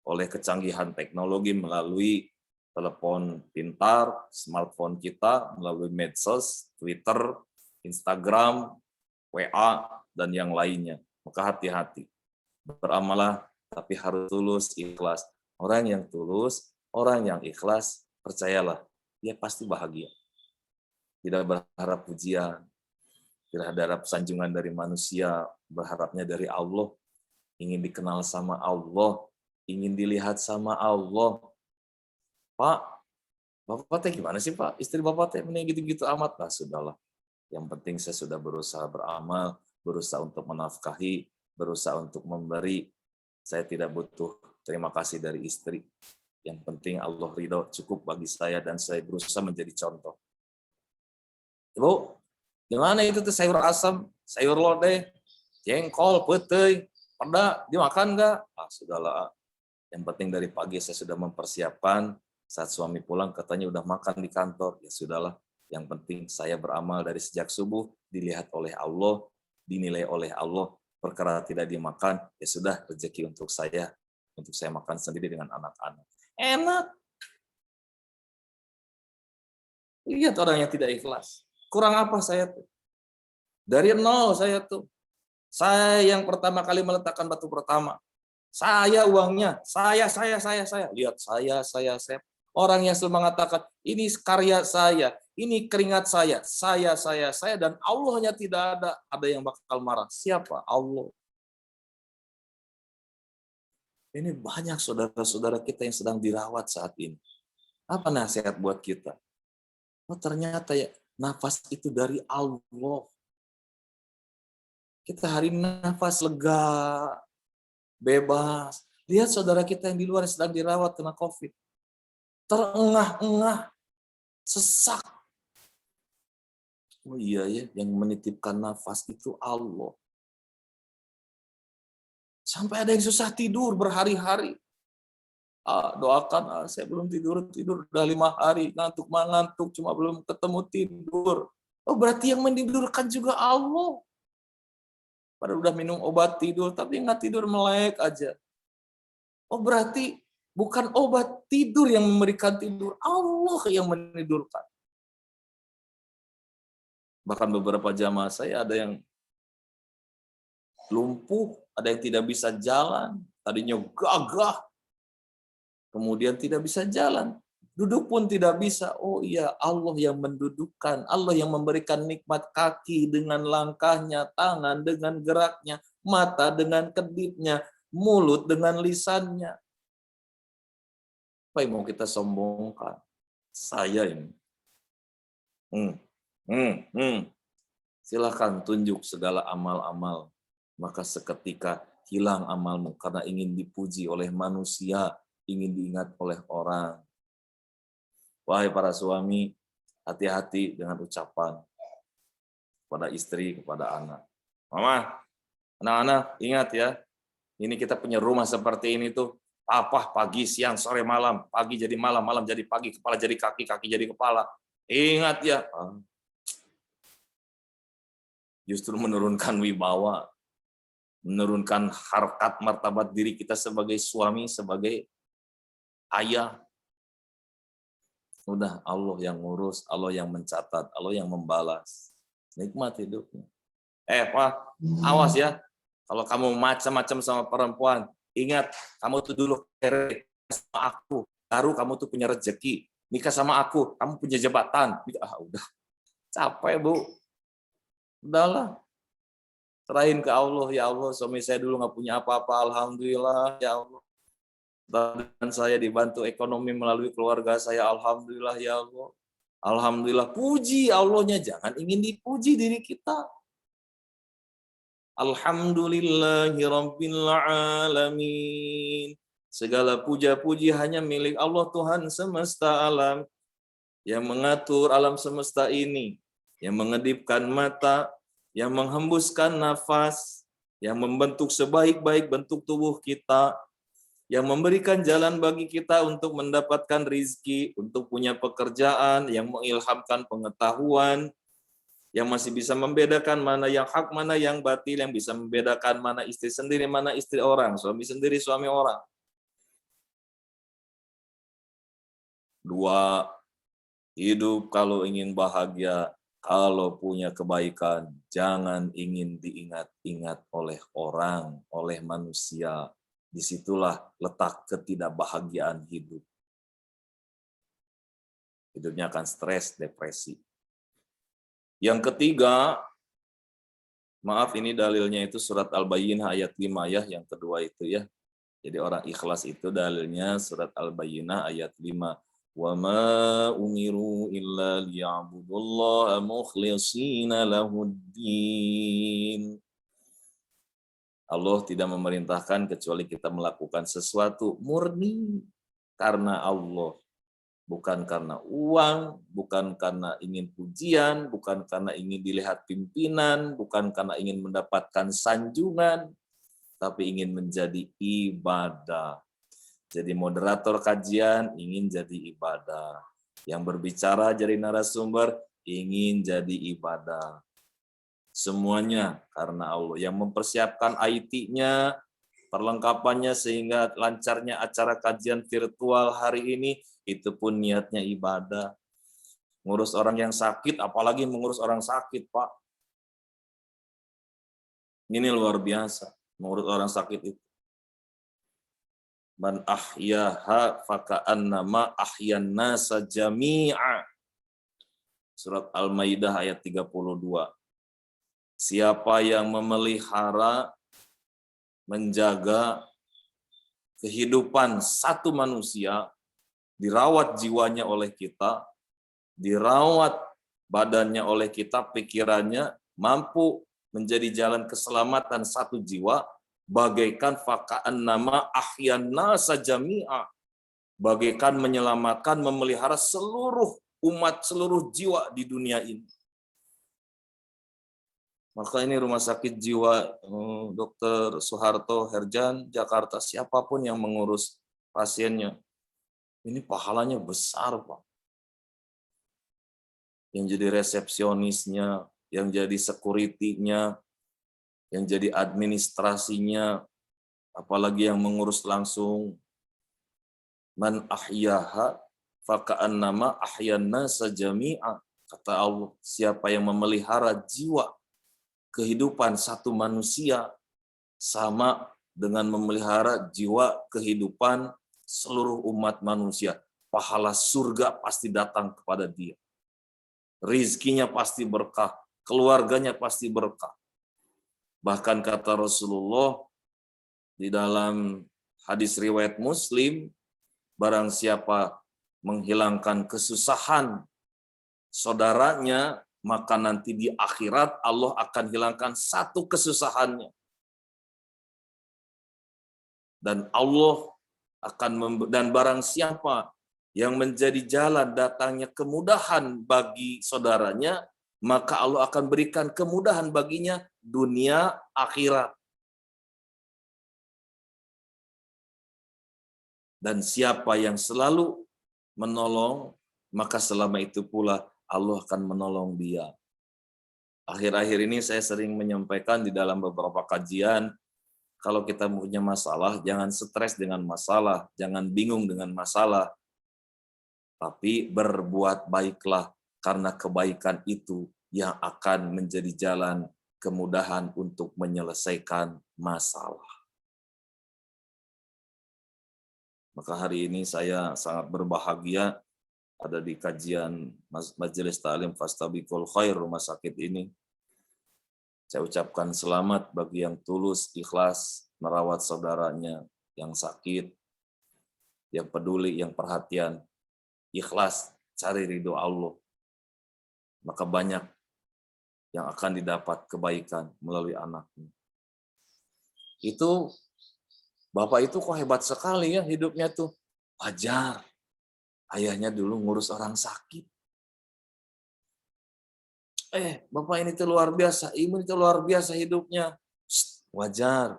[SPEAKER 3] oleh kecanggihan teknologi melalui telepon pintar, smartphone kita, melalui medsos, Twitter, Instagram, WA, dan yang lainnya. Maka hati-hati. Beramalah, tapi harus tulus, ikhlas. Orang yang tulus, orang yang ikhlas, percayalah, dia pasti bahagia. Tidak berharap pujian, tidak berharap sanjungan dari manusia, berharapnya dari Allah, ingin dikenal sama Allah, ingin dilihat sama Allah. Pak, Bapak teh gimana sih Pak? Istri Bapak teh mending gitu-gitu amat. Nah, sudahlah. Yang penting saya sudah berusaha beramal, berusaha untuk menafkahi, berusaha untuk memberi. Saya tidak butuh terima kasih dari istri. Yang penting Allah ridho cukup bagi saya dan saya berusaha menjadi contoh. Ibu, gimana itu tuh sayur asam, sayur lodeh, jengkol, petei, peda, dimakan nggak? Ah, sudahlah. Yang penting dari pagi saya sudah mempersiapkan, saat suami pulang katanya udah makan di kantor. Ya sudahlah, yang penting saya beramal dari sejak subuh, dilihat oleh Allah, dinilai oleh Allah, perkara tidak dimakan, ya sudah rezeki untuk saya makan sendiri dengan anak-anak. Enak. Lihat orang yang tidak ikhlas. Kurang apa saya tuh? Dari nol saya tuh. Saya yang pertama kali meletakkan batu pertama. Saya uangnya, saya. Lihat saya. Orang yang selalu mengatakan, ini karya saya, ini keringat saya, dan Allahnya tidak ada. Ada yang bakal marah. Siapa? Allah. Ini banyak saudara-saudara kita yang sedang dirawat saat ini. Apa nasihat buat kita? Oh ternyata ya, nafas itu dari Allah. Kita hari ini nafas lega, bebas. Lihat saudara kita yang di luar sedang dirawat kena COVID. Terengah-engah, sesak. Oh iya ya, yang menitipkan nafas itu Allah. Sampai ada yang susah tidur berhari-hari. Doakan, saya belum tidur udah 5 hari, ngantuk, cuma belum ketemu tidur. Oh berarti yang menidurkan juga Allah. Padahal udah minum obat tidur, tapi nggak tidur, melek aja. Oh berarti bukan obat tidur yang memberikan tidur, Allah yang menidurkan. Bahkan beberapa jamaah saya ada yang lumpuh, ada yang tidak bisa jalan, tadinya gagah, kemudian tidak bisa jalan. Duduk pun tidak bisa. Oh iya, Allah yang mendudukkan, Allah yang memberikan nikmat kaki dengan langkahnya, tangan dengan geraknya, mata dengan kedipnya, mulut dengan lisannya. Apa yang mau kita sombongkan? Saya ini. Silahkan tunjuk segala amal-amal. Maka seketika hilang amalmu karena ingin dipuji oleh manusia, ingin diingat oleh orang. Wahai para suami, hati-hati dengan ucapan kepada istri, kepada anak. Mama, anak-anak, ingat ya, ini kita punya rumah seperti ini tuh, apa pagi, siang, sore, malam, pagi jadi malam, malam jadi pagi, kepala jadi kaki, kaki jadi kepala. Ingat ya, justru menurunkan wibawa, menurunkan harkat martabat diri kita sebagai suami, sebagai ayah. Udah Allah yang ngurus, Allah yang mencatat, Allah yang membalas. Nikmat hidupnya. Pak, awas ya. Kalau kamu macam-macam sama perempuan, ingat, kamu tuh dulu sama aku, baru kamu tuh punya rezeki. Nikah sama aku, kamu punya jabatan. Udah, capek Bu. Udahlah. Serahin ke Allah, ya Allah, suami saya dulu nggak punya apa-apa, alhamdulillah, ya Allah. Dan saya dibantu ekonomi melalui keluarga saya, alhamdulillah ya Allah. Alhamdulillah, puji Allahnya, jangan ingin dipuji diri kita. Alhamdulillahirabbil alamin. Segala puja-puji hanya milik Allah Tuhan semesta alam yang mengatur alam semesta ini, yang mengedipkan mata, yang menghembuskan nafas, yang membentuk sebaik-baik bentuk tubuh kita, yang memberikan jalan bagi kita untuk mendapatkan rizki, untuk punya pekerjaan, yang mengilhamkan pengetahuan, yang masih bisa membedakan mana yang hak, mana yang batil, yang bisa membedakan mana istri sendiri, mana istri orang, suami sendiri, suami orang. 2, hidup kalau ingin bahagia, kalau punya kebaikan, jangan ingin diingat-ingat oleh orang, oleh manusia. Disitulah letak ketidakbahagiaan hidup. Hidupnya akan stres, depresi. Yang ketiga, maaf ini dalilnya itu surat Al-Bayyinah ayat 5 ya, yang kedua itu ya. Jadi orang ikhlas itu dalilnya surat Al-Bayyinah ayat 5. Wa ma umiru illa liya'budullaha mukhlishina lahuddin. Allah tidak memerintahkan kecuali kita melakukan sesuatu murni karena Allah. Bukan karena uang, bukan karena ingin pujian, bukan karena ingin dilihat pimpinan, bukan karena ingin mendapatkan sanjungan, tapi ingin menjadi ibadah. Jadi moderator kajian ingin jadi ibadah. Yang berbicara jadi narasumber ingin jadi ibadah. Semuanya karena Allah yang mempersiapkan IT-nya, perlengkapannya sehingga lancarnya acara kajian virtual hari ini, itu pun niatnya ibadah. Ngurus orang yang sakit, apalagi mengurus orang sakit, Pak. Ini luar biasa, mengurus orang sakit itu. Man ahyaha faka'annama ahyan nasa jami'a. Surat Al-Maidah ayat 32. Siapa yang memelihara, menjaga kehidupan satu manusia, dirawat jiwanya oleh kita, dirawat badannya oleh kita, pikirannya, mampu menjadi jalan keselamatan satu jiwa, bagaikan faka'annama ahyan nasa jami'a, bagaikan menyelamatkan, memelihara seluruh umat, seluruh jiwa di dunia ini. Maka ini rumah sakit jiwa Dr. Soeharto Herjan, Jakarta, siapapun yang mengurus pasiennya, ini pahalanya besar, Pak. Yang jadi resepsionisnya, yang jadi security-nya, yang jadi administrasinya, apalagi yang mengurus langsung. Man ahyaha faka'annama ahyan nasa jami'a. Kata Allah, siapa yang memelihara jiwa kehidupan satu manusia sama dengan memelihara jiwa kehidupan seluruh umat manusia. Pahala surga pasti datang kepada dia. Rizkinya pasti berkah, keluarganya pasti berkah. Bahkan kata Rasulullah di dalam hadis riwayat Muslim, barang siapa menghilangkan kesusahan saudaranya, maka nanti di akhirat Allah akan hilangkan satu kesusahannya. Dan Allah dan barang siapa yang menjadi jalan datangnya kemudahan bagi saudaranya, maka Allah akan berikan kemudahan baginya dunia akhirat. Dan siapa yang selalu menolong, maka selama itu pula Allah akan menolong dia. Akhir-akhir ini saya sering menyampaikan di dalam beberapa kajian, kalau kita punya masalah, jangan stres dengan masalah, jangan bingung dengan masalah, tapi berbuat baiklah, karena kebaikan itu yang akan menjadi jalan kemudahan untuk menyelesaikan masalah. Maka hari ini saya sangat berbahagia ada di kajian Majelis Ta'lim Fastabiqul Khair rumah sakit ini. Saya ucapkan selamat bagi yang tulus, ikhlas, merawat saudaranya yang sakit, yang peduli, yang perhatian, ikhlas, cari ridho Allah. Maka banyak yang akan didapat kebaikan melalui anaknya. Itu, Bapak itu kok hebat sekali ya hidupnya tuh. Wajar. Ayahnya dulu ngurus orang sakit. Bapak ini tuh luar biasa, Ibu itu luar biasa hidupnya. Wajar.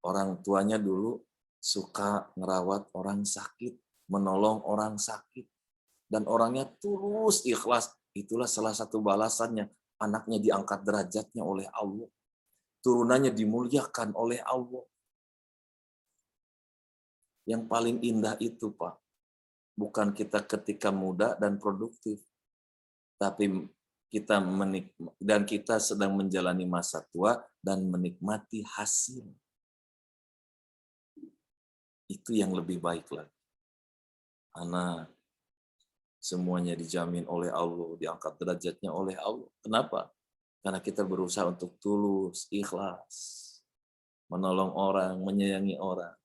[SPEAKER 3] Orang tuanya dulu suka ngerawat orang sakit, menolong orang sakit. Dan orangnya tulus, ikhlas. Itulah salah satu balasannya. Anaknya diangkat derajatnya oleh Allah. Turunannya dimuliakan oleh Allah. Yang paling indah itu, Pak, bukan kita ketika muda dan produktif, tapi kita sedang menjalani masa tua dan menikmati hasil. Itu yang lebih baik lagi. Karena semuanya dijamin oleh Allah, diangkat derajatnya oleh Allah. Kenapa? Karena kita berusaha untuk tulus, ikhlas, menolong orang, menyayangi orang.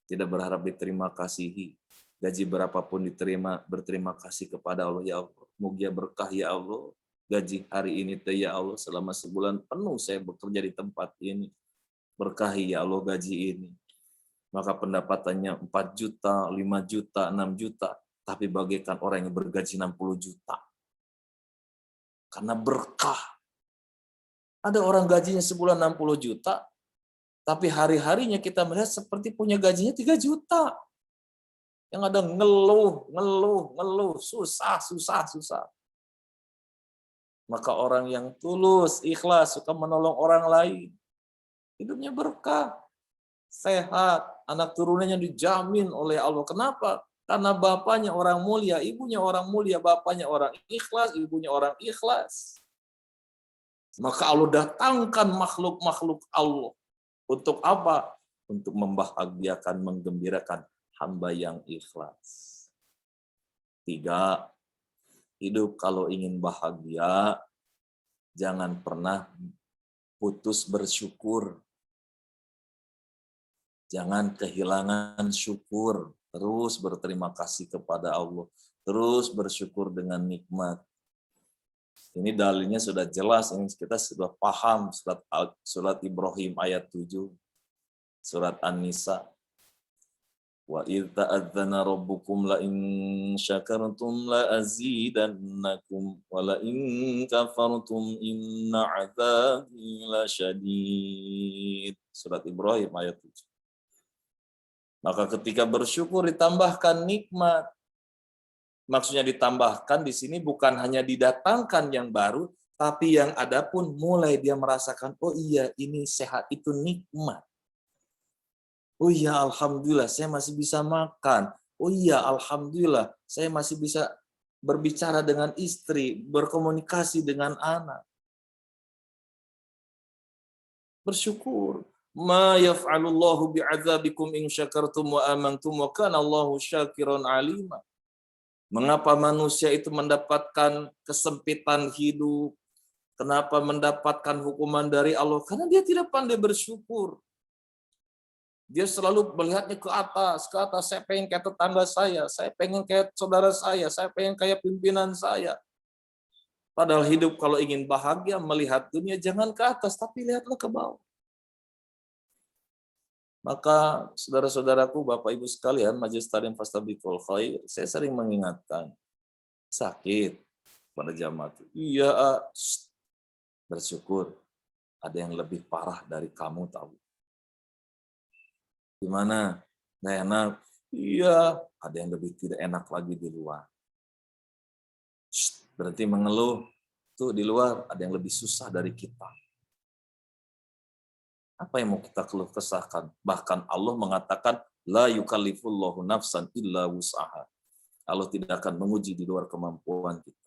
[SPEAKER 3] Tidak berharap diterima kasihi. Gaji berapapun diterima, berterima kasih kepada Allah. Ya Allah, mugia berkah ya Allah. Gaji hari ini ya Allah, selama sebulan penuh saya bekerja di tempat ini. Berkahi ya Allah gaji ini. Maka pendapatannya 4 juta, 5 juta, 6 juta. Tapi bagaikan orang yang bergaji 60 juta. Karena berkah. Ada orang gajinya sebulan 60 juta, tapi hari-harinya kita melihat seperti punya gajinya 3 juta. Yang ada ngeluh, susah. Maka orang yang tulus, ikhlas, suka menolong orang lain, hidupnya berkah, sehat, anak turunannya dijamin oleh Allah. Kenapa? Karena bapaknya orang mulia, ibunya orang mulia, bapaknya orang ikhlas, ibunya orang ikhlas. Maka Allah datangkan makhluk-makhluk Allah. Untuk apa? Untuk membahagiakan, menggembirakan hamba yang ikhlas. 3, hidup kalau ingin bahagia, jangan pernah putus bersyukur. Jangan kehilangan syukur. Terus berterima kasih kepada Allah. Terus bersyukur dengan nikmat. Ini dalilnya sudah jelas. Ini kita sudah paham. Surat Ibrahim ayat 7. Surat An-Nisa. Wa idh ta'adzana rabbukum la in syakartum la azidannakum wa la in kafartum inna 'adzabi lasyadid. Surat Ibrahim ayat 7. Maka ketika bersyukur ditambahkan nikmat. Maksudnya ditambahkan di sini bukan hanya didatangkan yang baru, tapi yang ada pun mulai dia merasakan, oh iya ini sehat, itu nikmat. Oh iya, alhamdulillah, saya masih bisa makan. Oh iya, alhamdulillah, saya masih bisa berbicara dengan istri, berkomunikasi dengan anak. Bersyukur. Ma yaf'alullahu bi'adzabikum in syakartum wa amantum wa kana Allahu syakiran alima. Mengapa manusia itu mendapatkan kesempitan hidup? Kenapa mendapatkan hukuman dari Allah? Karena dia tidak pandai bersyukur. Dia selalu melihatnya ke atas. Saya pengen kayak tetangga saya pengen kayak saudara saya pengen kayak pimpinan saya. Padahal hidup kalau ingin bahagia melihat dunia jangan ke atas, tapi lihatlah ke bawah. Maka saudara-saudaraku, Bapak Ibu sekalian, Majelis Taklim Fastabiqul Khair, saya sering mengingatkan, sakit pada jamaah itu. Iya, bersyukur. Ada yang lebih parah dari kamu tahu. Gimana? Nggak enak? Iya, ada yang lebih tidak enak lagi di luar. Berhenti mengeluh. Tuh di luar ada yang lebih susah dari kita. Apa yang mau kita keluh kesahkan? Bahkan Allah mengatakan, la yukallifullahu nafsan illa wus'aha. Allah tidak akan menguji di luar kemampuan kita.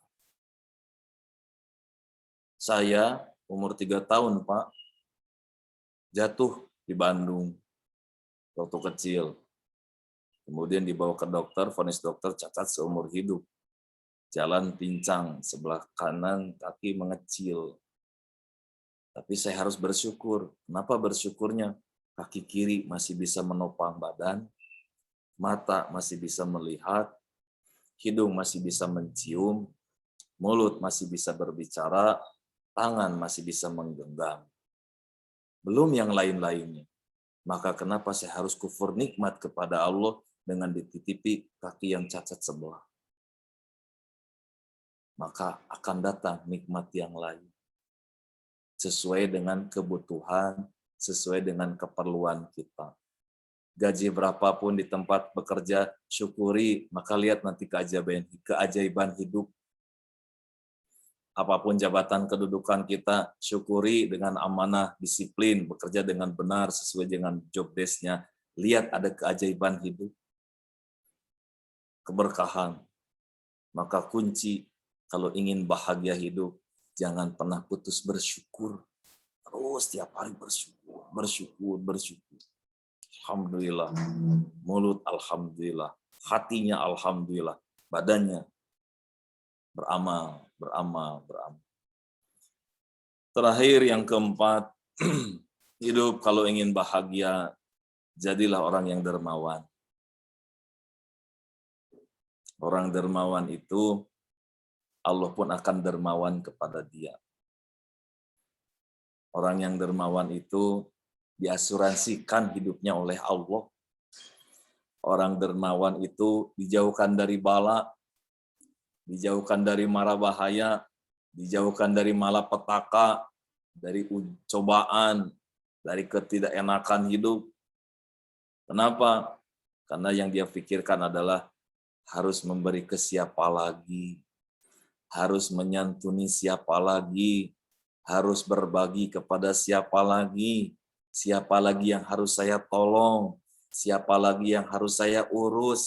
[SPEAKER 3] Saya umur 3 tahun, Pak, jatuh di Bandung waktu kecil. Kemudian dibawa ke dokter, vonis dokter cacat seumur hidup. Jalan pincang, sebelah kanan kaki mengecil. Tapi saya harus bersyukur. Kenapa bersyukurnya? Kaki kiri masih bisa menopang badan, mata masih bisa melihat, hidung masih bisa mencium, mulut masih bisa berbicara, tangan masih bisa menggenggam. Belum yang lain-lainnya. Maka kenapa saya harus kufur nikmat kepada Allah dengan dititipi kaki yang cacat sebelah? Maka akan datang nikmat yang lain. Sesuai dengan kebutuhan, sesuai dengan keperluan kita. Gaji berapapun di tempat bekerja, syukuri, maka lihat nanti keajaiban hidup. Apapun jabatan kedudukan kita, syukuri dengan amanah, disiplin, bekerja dengan benar, sesuai dengan job desk-nya. Lihat ada keajaiban hidup. Keberkahan. Maka kunci, kalau ingin bahagia hidup, jangan pernah putus bersyukur. Terus tiap hari bersyukur. Alhamdulillah. Mulut alhamdulillah. Hatinya alhamdulillah. Badannya beramal. Terakhir yang keempat, hidup kalau ingin bahagia, jadilah orang yang dermawan. Orang dermawan itu, Allah pun akan dermawan kepada dia. Orang yang dermawan itu diasuransikan hidupnya oleh Allah. Orang dermawan itu dijauhkan dari bala, dijauhkan dari mara bahaya, dijauhkan dari malapetaka, dari cobaan, dari ketidakenakan hidup. Kenapa? Karena yang dia pikirkan adalah harus memberi ke siapa lagi, harus menyantuni siapa lagi, harus berbagi kepada siapa lagi yang harus saya tolong, siapa lagi yang harus saya urus.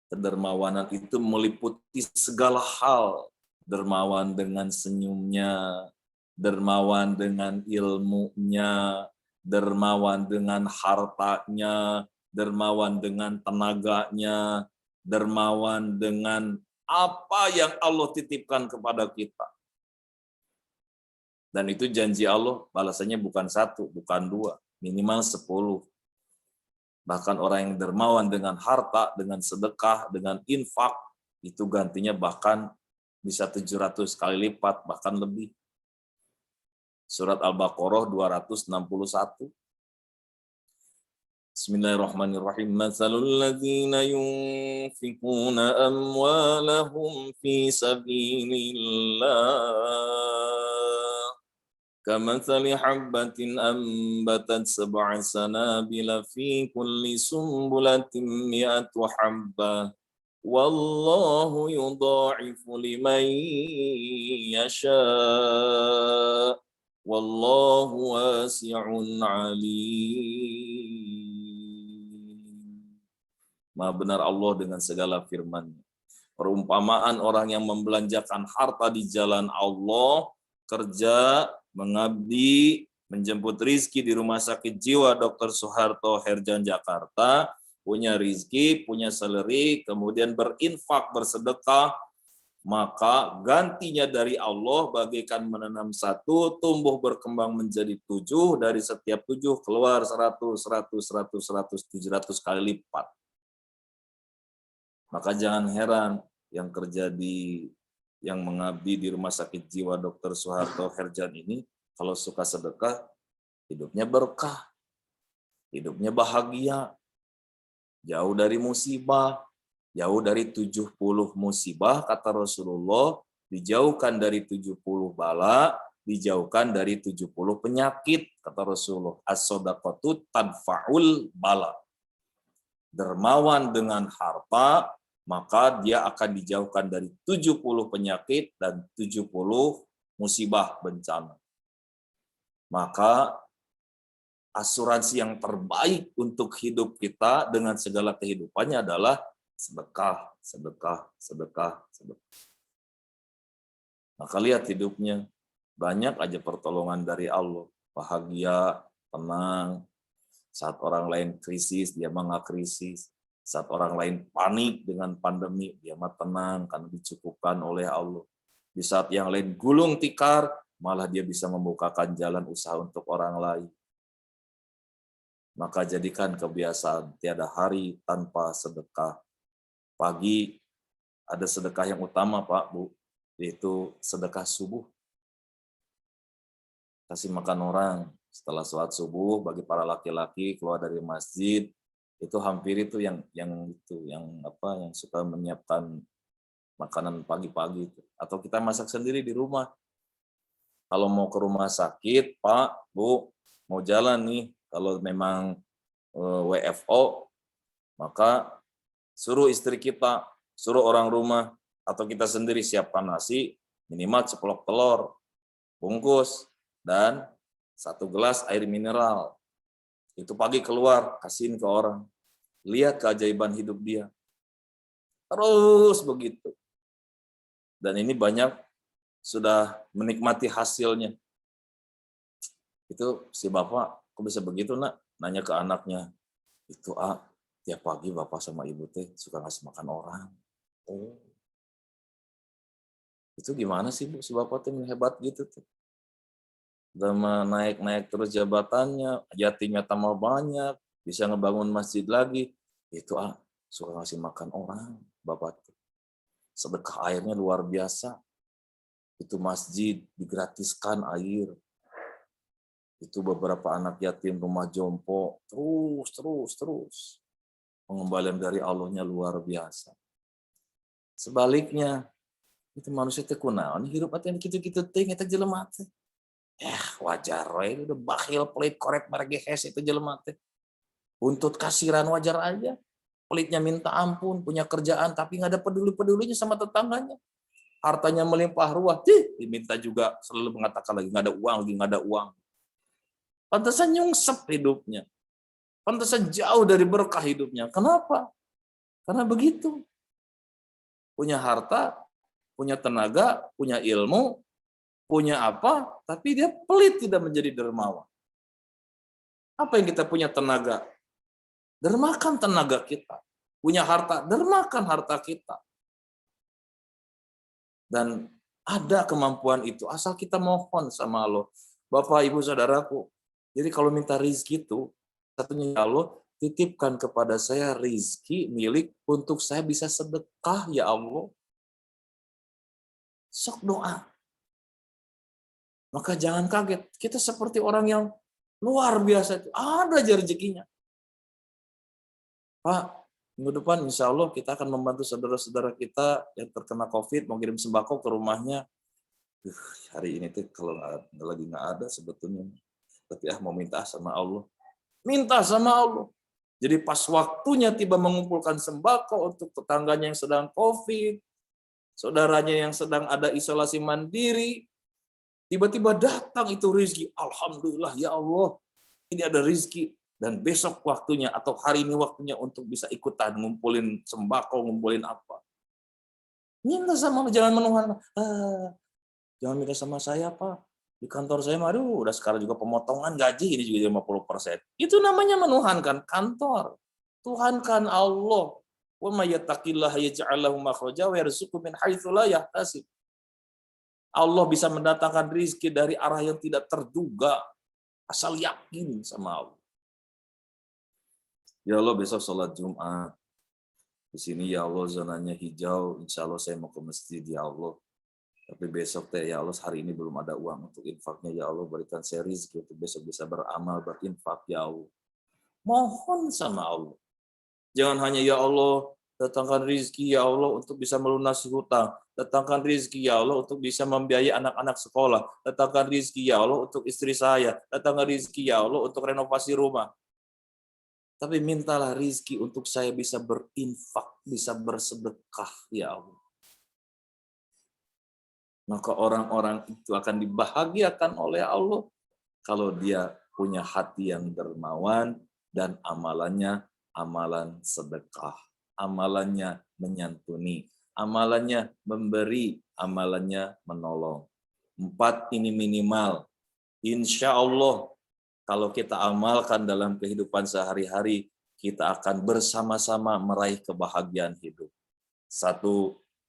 [SPEAKER 3] Kedermawanan itu meliputi segala hal. Dermawan dengan senyumnya, dermawan dengan ilmunya, dermawan dengan hartanya, dermawan dengan tenaganya, dermawan dengan apa yang Allah titipkan kepada kita. Dan itu janji Allah, balasannya bukan 1, bukan 2, minimal 10. Bahkan orang yang dermawan dengan harta, dengan sedekah, dengan infak, itu gantinya bahkan bisa 700 kali lipat, bahkan lebih. Surat Al-Baqarah 261. Bismillahirrahmanirrahim. Matsalul ladzina yunfikuna amwalahum fi sabilillah. كمثل حبة أنبتت 7 سنابل في كل سنبلة 100 حبة والله يضاعف لمن يشاء والله واسع عليم. Maha benar Allah dengan segala firman-Nya. Perumpamaan orang yang membelanjakan harta di jalan Allah, kerja, mengabdi, menjemput rizki di Rumah Sakit Jiwa Dr. Soeharto Herjan Jakarta, punya rizki, punya salary, kemudian berinfak, bersedekah, maka gantinya dari Allah bagaikan menanam 1, tumbuh berkembang menjadi 7, dari setiap 7 keluar 100, 100, 100, 100, 700 kali lipat. Maka jangan heran yang yang mengabdi di Rumah Sakit Jiwa Dr. Soeharto Herjan ini, kalau suka sedekah, hidupnya berkah, hidupnya bahagia, jauh dari musibah, jauh dari 70 musibah, kata Rasulullah, dijauhkan dari 70 bala, dijauhkan dari 70 penyakit, kata Rasulullah. As-sodaqatu tadfa'ul bala. Dermawan dengan harta, maka dia akan dijauhkan dari 70 penyakit dan 70 musibah bencana. Maka asuransi yang terbaik untuk hidup kita dengan segala kehidupannya adalah sedekah, sedekah, sedekah, sedekah. Maka lihat hidupnya, banyak aja pertolongan dari Allah. Bahagia, tenang. Saat orang lain krisis, dia mah nggak krisis. Saat orang lain panik dengan pandemi, dia mah tenang karena dicukupkan oleh Allah. Di saat yang lain gulung tikar, malah dia bisa membukakan jalan usaha untuk orang lain. Maka jadikan kebiasaan tiada hari tanpa sedekah. Pagi ada sedekah yang utama, Pak, Bu, yaitu sedekah subuh. Kasih makan orang setelah sholat subuh bagi para laki-laki keluar dari masjid, itu hampir itu yang suka menyiapkan makanan pagi-pagi itu. Atau kita masak sendiri di rumah. Kalau mau ke rumah sakit, Pak, Bu, mau jalan nih, kalau memang WFO, maka suruh istri kita, suruh orang rumah, atau kita sendiri siapkan nasi, minimal ceplok telur, bungkus, dan 1 gelas air mineral. Itu pagi keluar, kasihin ke orang. Lihat keajaiban hidup dia. Terus begitu. Dan ini banyak sudah menikmati hasilnya. Itu si bapak, kok bisa begitu, Nak? Nanya ke anaknya. Itu, tiap pagi bapak sama ibu teh suka ngasih makan orang. Oh. Itu gimana sih, Bu? Si bapak teh hebat gitu tuh. Udah naik-naik terus jabatannya, yatimnya tambah banyak, bisa ngebangun masjid lagi. Itu suka ngasih makan orang, bapak tuh. Sedekah airnya luar biasa. Itu masjid digratiskan air. Itu beberapa anak yatim rumah jompo, terus. Pengembalian dari Allahnya luar biasa. Sebaliknya, itu manusia teh kunaon hirup atuh kitu-kitu teh eta jelema teh. Wajar we udah bakhil pelit korek margehes itu jelema teh. Buntut kasiran wajar aja. Pelitnya minta ampun, punya kerjaan tapi nggak ada peduli-pedulinya sama tetangganya. Hartanya melimpah ruah, diminta juga selalu mengatakan lagi nggak ada uang. Pantesan nyungsep hidupnya. Pantesan jauh dari berkah hidupnya. Kenapa? Karena begitu. Punya harta, punya tenaga, punya ilmu, punya apa, tapi dia pelit tidak menjadi dermawan. Apa yang kita punya tenaga? Dermakan tenaga kita. Punya harta, dermakan harta kita. Dan ada kemampuan itu, asal kita mohon sama Allah. Bapak, Ibu, Saudaraku, jadi kalau minta rizki itu, satunya Allah, titipkan kepada saya rizki milik untuk saya bisa sedekah, ya Allah. Sok doa. Maka jangan kaget, kita seperti orang yang luar biasa itu. Ada aja rezekinya. Pak, minggu depan insya Allah kita akan membantu saudara-saudara kita yang terkena COVID, mau kirim sembako ke rumahnya. Hari ini tuh kalau lagi nggak ada sebetulnya. Tapi mau minta sama Allah. Minta sama Allah. Jadi pas waktunya tiba mengumpulkan sembako untuk tetangganya yang sedang COVID, saudaranya yang sedang ada isolasi mandiri, tiba-tiba datang itu rezeki. Alhamdulillah ya Allah, ini ada rezeki. Dan besok waktunya atau hari ini waktunya untuk bisa ikutan ngumpulin sembako, ngumpulin apa. Minta sama Allah, jangan menuhan. Jangan minta sama saya, Pak. Di kantor saya, aduh, udah sekarang juga pemotongan gaji ini juga 50%. Itu namanya menuhankan kantor. Tuhankan Allah. Wa may yattaqillaha yaj'al lahu makhraja wa yarzuqhu min haitsu la yahtasib. Allah bisa mendatangkan rizki dari arah yang tidak terduga. Asal yakin sama Allah. Ya Allah, besok sholat Jumat. Di sini ya Allah zonanya hijau. Insya Allah saya mau ke masjid ya Allah. Tapi besok teh ya Allah hari ini belum ada uang untuk infaknya ya Allah, berikan saya rizki untuk besok bisa beramal berinfak ya Allah. Mohon sama Allah. Jangan hanya ya Allah datangkan rizki ya Allah untuk bisa melunasi hutang. Datangkan rizki ya Allah untuk bisa membiayai anak-anak sekolah. Datangkan rizki ya Allah untuk istri saya. Datangkan rizki ya Allah untuk renovasi rumah. Tapi mintalah rizki untuk saya bisa berinfak, bisa bersedekah ya Allah. Maka orang-orang itu akan dibahagiakan oleh Allah kalau dia punya hati yang dermawan dan amalannya amalan sedekah, amalannya menyantuni, amalannya memberi, amalannya menolong. 4 ini minimal. Insya Allah kalau kita amalkan dalam kehidupan sehari-hari, kita akan bersama-sama meraih kebahagiaan hidup. 1,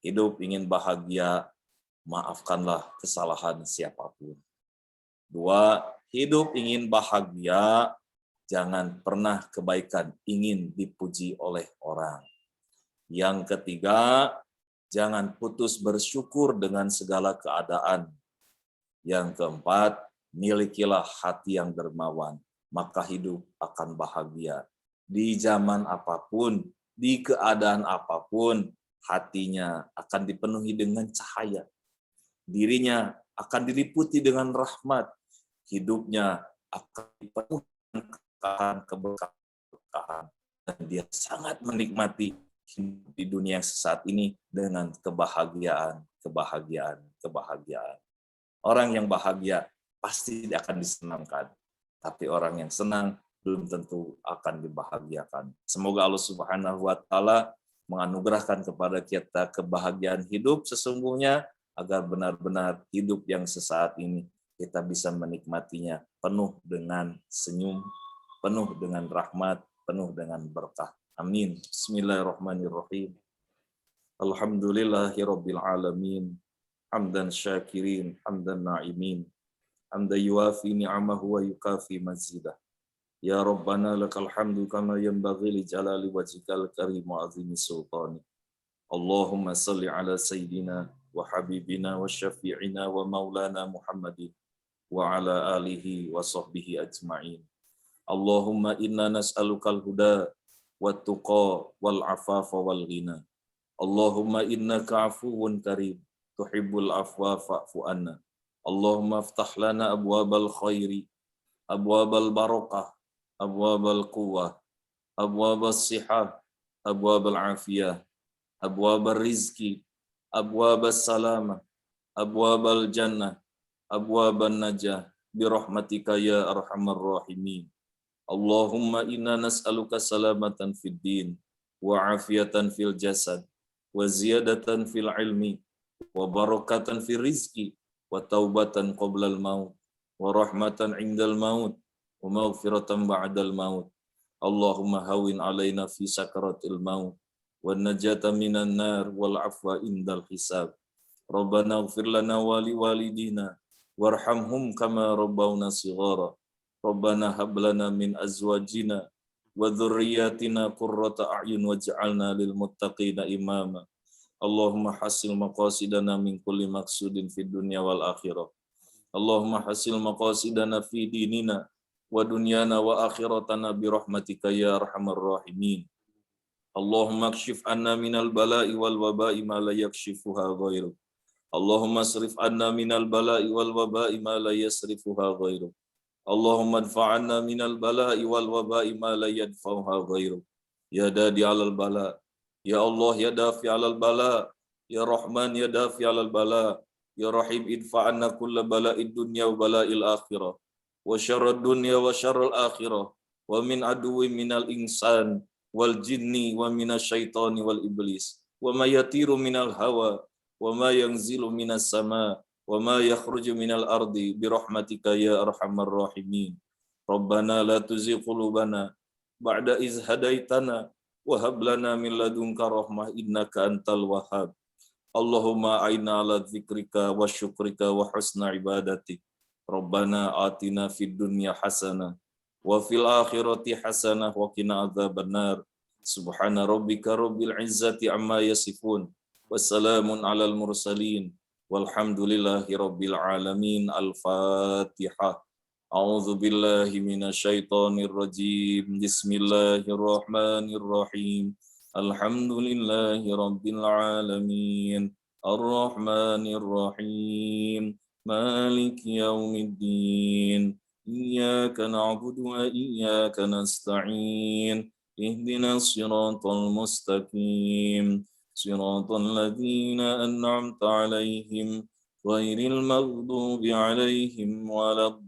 [SPEAKER 3] hidup ingin bahagia, maafkanlah kesalahan siapapun. 2, hidup ingin bahagia, jangan pernah kebaikan ingin dipuji oleh orang. Yang ketiga, jangan putus bersyukur dengan segala keadaan. Yang keempat, milikilah hati yang dermawan, maka hidup akan bahagia. Di zaman apapun, di keadaan apapun, hatinya akan dipenuhi dengan cahaya. Dirinya akan diliputi dengan rahmat. Hidupnya akan dipenuhi dengan keberkahan. Dan dia sangat menikmati hidup di dunia yang sesaat ini dengan kebahagiaan. Orang yang bahagia pasti akan disenangkan. Tapi orang yang senang belum tentu akan dibahagiakan. Semoga Allah Subhanahu wa taala menganugerahkan kepada kita kebahagiaan hidup sesungguhnya agar benar-benar hidup yang sesaat ini kita bisa menikmatinya penuh dengan senyum, penuh dengan rahmat, penuh dengan berkah. Amin. Bismillahirrahmanirrahim. Alhamdulillahirabbil alamin. Hamdan syakirin, hamdan na'imin. Hamdan yuafi ni'amahu wa yukafi mazidah. Ya Rabbana lakal hamdu kama yanbaghi li jalali wajhikal karim wa azimi sultani. Allahumma salli ala sayyidina wa habibina wa syafi'ina wa maulana Muhammadin wa ala alihi wa sahbihi ajma'in. Allahumma inna nas'alukal huda wa tuqa wal afafa wal ghina. Allahumma innaka afuwun karim tuhibbul afwa fa'fu anna. Allahumma aftah lana abwabal khairi, abwabal barakah, abwabal quwwah, abwabal sihah, abwabal afiyah, abwabal rizki, abwabal salamah, abwabal jannah, abwabal najah, birahmatika ya arhamar rahimin. Allahumma inna nas'aluka salamatan fid din, wa afiyatan fil jasad, wa ziyadatan fil ilmi, wa barakatan fil rizki, wa taubatan qoblal maut, wa rahmatan indal maut, wa maghfiratan ba'dal maut. Allahumma hawin alaina fi sakaratil maut, wa najata minan nar, wal afwa indal hisab. Rabbana ighfir lana wa li walidina, warhamhum kama rabbawna shighara. Rabbana hab lana min azwajina wa dhurriyyatina qurrata a'yun waj'alna lil muttaqina imama. Allahumma hasil maqasidana min kulli maqsudin fid dunya wal akhirah. Allahumma hasil maqasidana fi dinina wa dunyana wa akhiratana bi rahmatika ya arhamar rahimin. Allahumma kshif anna minal bala'i wal waba'i ma la yakshifuha ghairuk. Allahumma asrif anna minal bala'i wal waba'i ma la yasrifuha ghairuk. Allahumma adfa'anna minal bala'i wal waba'i ma la yadfa'uha ghairuk. Ya dadi alal bala'. Ya Allah, ya dafi alal bala, ya Rahman, ya dafi alal bala, ya Rahim, idfa'anna kulla bala'id dunya wa bala'il akhirah, wa syarrad dunya wa syarral akhirah, wa min aduwwi minal insan wal jinni wa minasyaitani wal iblis wa ma yatiru minal hawa wa ma yanzilu minas sama wa ma yakhruju minal ardi bi rahmatika ya arhamar rahimin. Rabbana la tuzigh qulubana ba'da iz hadaitana wa hab lana min ladunka rahmah innaka antal wahhab. Allahumma a'inna ala dzikrika wa syukrika wa husna ibadatik. Rabbana atina fid dunya hasanah wa fil akhirati hasanah wa qina adzabannar. Subhana rabbika rabbil izzati amma yasifun. Wassalamun alal mursalin. Walhamdulillahi rabbil alamin. Al-Fatihah. A'udzu billahi minasyaitonir rajim. Bismillahirrahmanirrahim. Alhamdulillahi rabbil alamin. Ar-Rahmanir Rahim. Maliki yaumiddin. Iyyaka na'budu wa iyyaka nasta'in. Ihdinas siratal mustaqim. Siratal ladzina an'amta 'alaihim ghairil maghdubi 'alaihim waladdallin.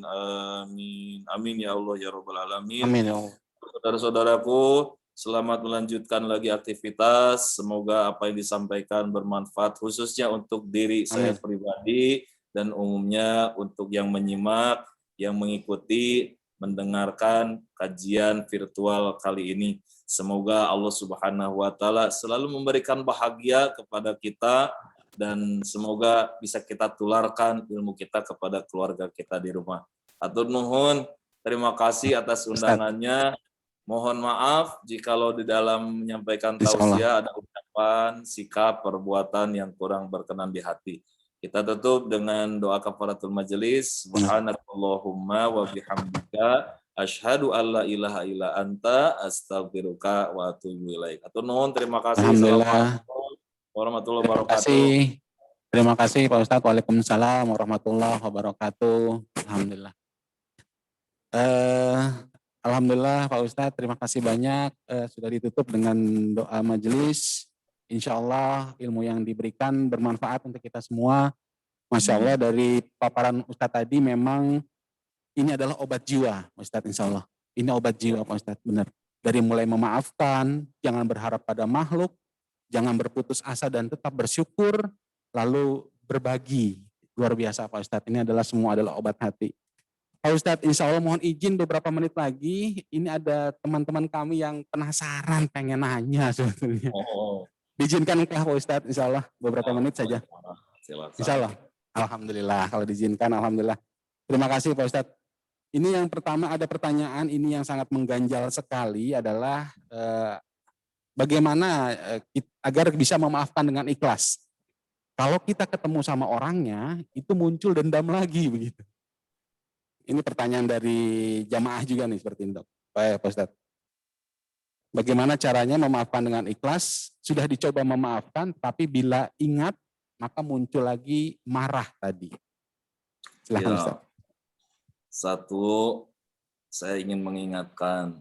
[SPEAKER 3] Amin. Amin ya Allah ya rabbal alamin.
[SPEAKER 1] Amin ya Allah.
[SPEAKER 3] Saudara-saudaraku, selamat melanjutkan lagi aktivitas. Semoga apa yang disampaikan bermanfaat khususnya untuk diri saya pribadi dan umumnya untuk yang menyimak, yang mengikuti, mendengarkan kajian virtual kali ini. Semoga Allah Subhanahu wa taala selalu memberikan bahagia kepada kita dan semoga bisa kita tularkan ilmu kita kepada keluarga kita di rumah. Atur nuhun, terima kasih atas undangannya. Mohon maaf jikalau di dalam menyampaikan tausiah ada ucapan, sikap, perbuatan yang kurang berkenan di hati. Kita tutup dengan doa kafaratul majelis. Subhanakallahumma wa bihamdika asyhadu alla ilaha illa anta astaghfiruka wa atubu ilaik. Atur nuhun, terima kasih. Assalamualaikum warahmatullahi wabarakatuh.
[SPEAKER 1] Terima kasih Pak Ustadz. Waalaikumsalam warahmatullahi wabarakatuh. Alhamdulillah. Alhamdulillah Pak Ustadz, terima kasih banyak. Sudah ditutup dengan doa majelis. Insya Allah ilmu yang diberikan bermanfaat untuk kita semua. Masya Allah dari paparan Ustadz tadi memang ini adalah obat jiwa Ustadz, insya Allah. Ini obat jiwa Pak Ustadz, benar. Dari mulai memaafkan, jangan berharap pada makhluk, jangan berputus asa dan tetap bersyukur, lalu berbagi. Luar biasa Pak Ustadz, ini adalah semua adalah obat hati. Pak Ustadz, insya Allah mohon izin beberapa menit lagi, ini ada teman-teman kami yang penasaran, pengen nanya sebetulnya. Diizinkan Pak Ustadz, insya Allah beberapa menit saja. Insya Allah. Alhamdulillah, kalau diizinkan, alhamdulillah. Terima kasih Pak Ustadz. Ini yang pertama ada pertanyaan, ini yang sangat mengganjal sekali adalah bagaimana agar bisa memaafkan dengan ikhlas. Kalau kita ketemu sama orangnya, itu muncul dendam lagi begitu. Ini pertanyaan dari jamaah juga nih seperti itu. Baik Pak Ustadz. Bagaimana caranya memaafkan dengan ikhlas? Sudah dicoba memaafkan, tapi bila ingat, maka muncul lagi marah tadi. Silahkan Ustadz.
[SPEAKER 3] Satu, saya ingin mengingatkan,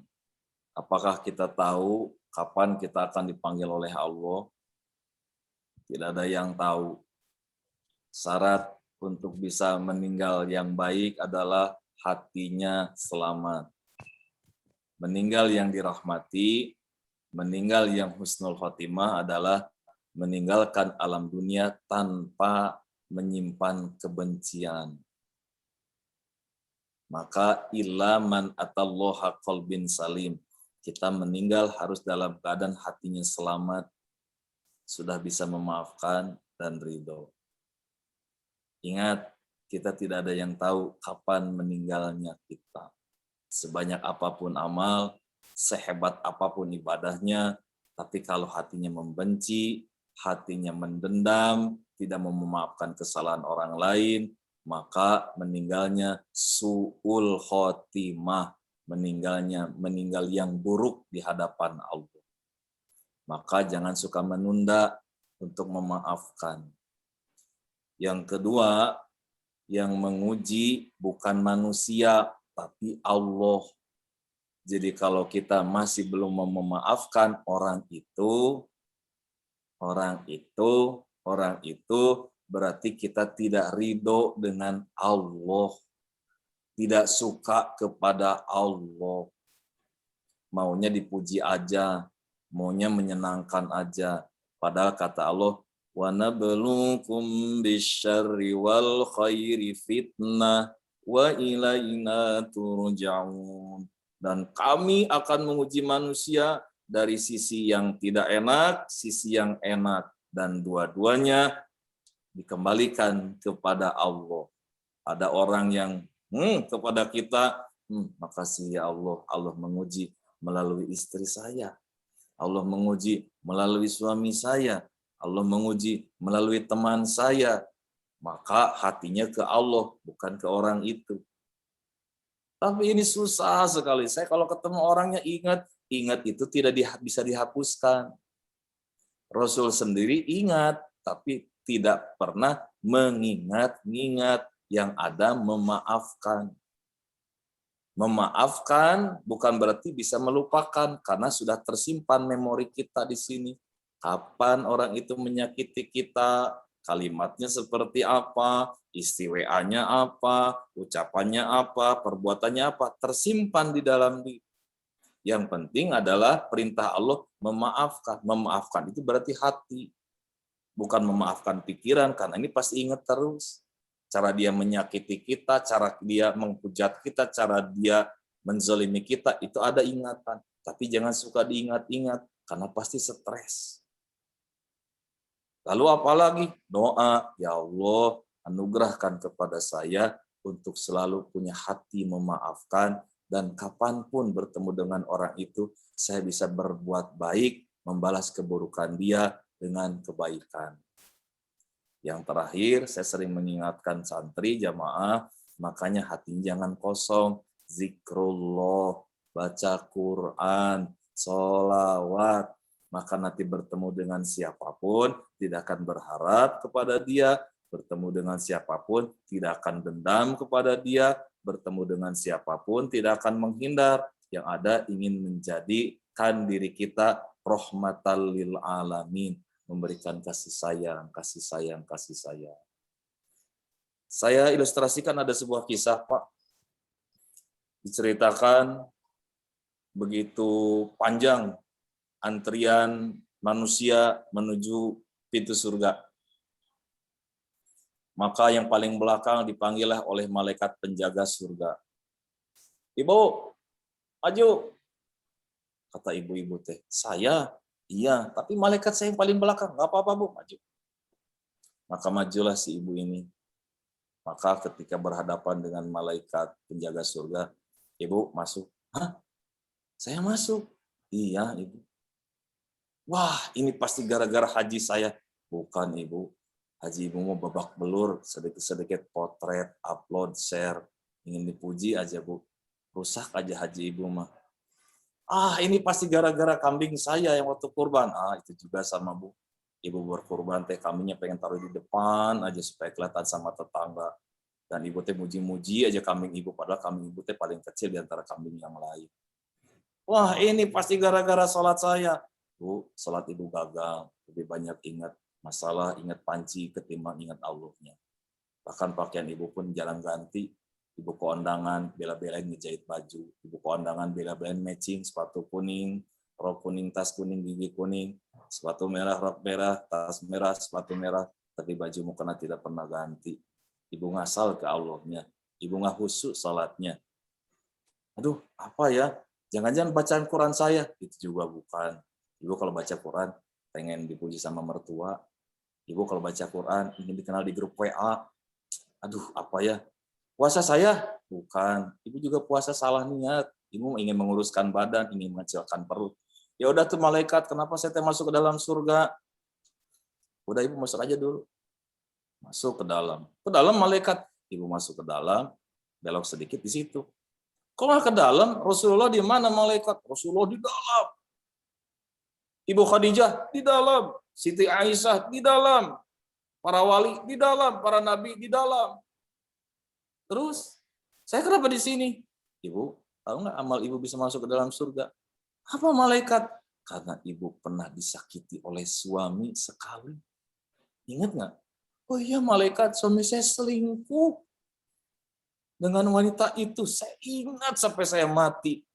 [SPEAKER 3] apakah kita tahu kapan kita akan dipanggil oleh Allah? Tidak ada yang tahu. Syarat untuk bisa meninggal yang baik adalah hatinya selamat. Meninggal yang dirahmati, meninggal yang husnul khotimah adalah meninggalkan alam dunia tanpa menyimpan kebencian. Maka illa man atallaha qalbin salim. Kita meninggal harus dalam keadaan hatinya selamat, sudah bisa memaafkan dan ridho. Ingat, kita tidak ada yang tahu kapan meninggalnya kita. Sebanyak apapun amal, sehebat apapun ibadahnya, tapi kalau hatinya membenci, hatinya mendendam, tidak mau memaafkan kesalahan orang lain, maka meninggalnya su'ul khotimah, meninggal yang buruk di hadapan Allah. Maka jangan suka menunda untuk memaafkan. Yang kedua, yang menguji bukan manusia, tapi Allah. Jadi kalau kita masih belum memaafkan orang itu orang itu berarti kita tidak ridho dengan Allah. tidak suka kepada Allah. Maunya dipuji aja, maunya menyenangkan aja. Padahal kata Allah, wa nabluukum bisyarri wal khairi fitnah wa ilaina turja'un. Dan kami akan menguji manusia dari sisi yang tidak enak, sisi yang enak, dan dua-duanya dikembalikan kepada Allah. Ada orang yang kepada kita, makasih ya Allah, Allah menguji melalui istri saya, Allah menguji melalui suami saya, Allah menguji melalui teman saya, maka hatinya ke Allah, bukan ke orang itu. Tapi ini susah sekali. Saya kalau ketemu orangnya ingat itu tidak bisa dihapuskan. Rasul sendiri ingat, tapi tidak pernah mengingat-ingat, yang ada memaafkan. Memaafkan bukan berarti bisa melupakan, karena sudah tersimpan memori kita di sini. Kapan orang itu menyakiti kita, kalimatnya seperti apa, isi WA-nya apa, ucapannya apa, perbuatannya apa, tersimpan di dalam diri. Yang penting adalah perintah Allah memaafkan. Memaafkan itu berarti hati. Bukan memaafkan pikiran, karena ini pasti ingat terus. Cara dia menyakiti kita, cara dia menghujat kita, cara dia menzalimi kita, itu ada ingatan. Tapi jangan suka diingat-ingat, karena pasti stres. Lalu apalagi? Doa, ya Allah, anugerahkan kepada saya untuk selalu punya hati memaafkan, dan kapanpun bertemu dengan orang itu, saya bisa berbuat baik, membalas keburukan dia dengan kebaikan. Yang terakhir, saya sering mengingatkan santri, jamaah, makanya hatinya jangan kosong. Zikrullah, baca Quran, sholawat, maka nanti bertemu dengan siapapun, tidak akan berharap kepada dia, bertemu dengan siapapun, tidak akan dendam kepada dia, bertemu dengan siapapun, tidak akan menghindar, yang ada ingin menjadikan diri kita rahmatan lil alamin, memberikan kasih sayang, kasih sayang, kasih sayang. Saya ilustrasikan ada sebuah kisah, Pak. Diceritakan begitu panjang antrian manusia menuju pintu surga. Maka yang paling belakang dipanggillah oleh malaikat penjaga surga. Ibu, maju. Kata ibu-ibu teh, saya? Iya, tapi malaikat saya yang paling belakang. Nggak apa-apa, Bu, maju. Maka majulah si ibu ini. Maka ketika berhadapan dengan malaikat penjaga surga, ibu masuk. Hah? Saya masuk? Iya, ibu. Wah, ini pasti gara-gara haji saya. Bukan, ibu. Haji ibu mau babak belur, sedikit-sedikit potret, upload, share. Ingin dipuji aja, Bu. Rusak aja haji ibu mah. Ah, ini pasti gara-gara kambing saya yang waktu kurban. Ah, itu juga sama, Bu. Ibu berkurban teh kambingnya pengen taruh di depan aja supaya kelihatan sama tetangga. Dan ibu teh muji-muji aja kambing ibu, padahal kambing ibu teh paling kecil di antara kambing yang lain. Wah, ini pasti gara-gara sholat saya. Bu, sholat ibu gagal. Lebih banyak ingat masalah, ingat panci ketimbang ingat Allahnya. Bahkan pakaian ibu pun jarang ganti. Ibu kondangan, bela-belain ngejahit baju. Ibu kondangan, bela-belain matching, sepatu kuning, rok kuning, tas kuning, gigi kuning, sepatu merah, rok merah, tas merah, sepatu merah, tapi baju mukena tidak pernah ganti. Ibu ngasal ke Allahnya. Ibu nggak khusyuk salatnya. Aduh, apa ya? Jangan-jangan bacaan Quran saya. Itu juga bukan. Ibu kalau baca Quran, pengen dipuji sama mertua. Ibu kalau baca Quran, ingin dikenal di grup WA. Aduh, apa ya? Puasa saya? Bukan. Ibu juga puasa salah niat. Ibu ingin menguruskan badan, ingin mengecilkan perut. Ya udah tuh malaikat, kenapa saya masuk ke dalam surga? Udah ibu masuk aja dulu. Masuk ke dalam. Ke dalam malaikat. Ibu masuk ke dalam, belok sedikit di situ. Kalau ke dalam, Rasulullah di mana malaikat? Rasulullah di dalam. Ibu Khadijah di dalam. Siti Aisyah di dalam. Para wali di dalam. Para nabi di dalam. Terus, saya kenapa di sini? Ibu, tahu nggak amal ibu bisa masuk ke dalam surga? Apa malaikat? Karena ibu pernah disakiti oleh suami sekali. Ingat nggak? Oh iya malaikat, suami saya selingkuh. dengan wanita itu. Saya ingat sampai saya mati.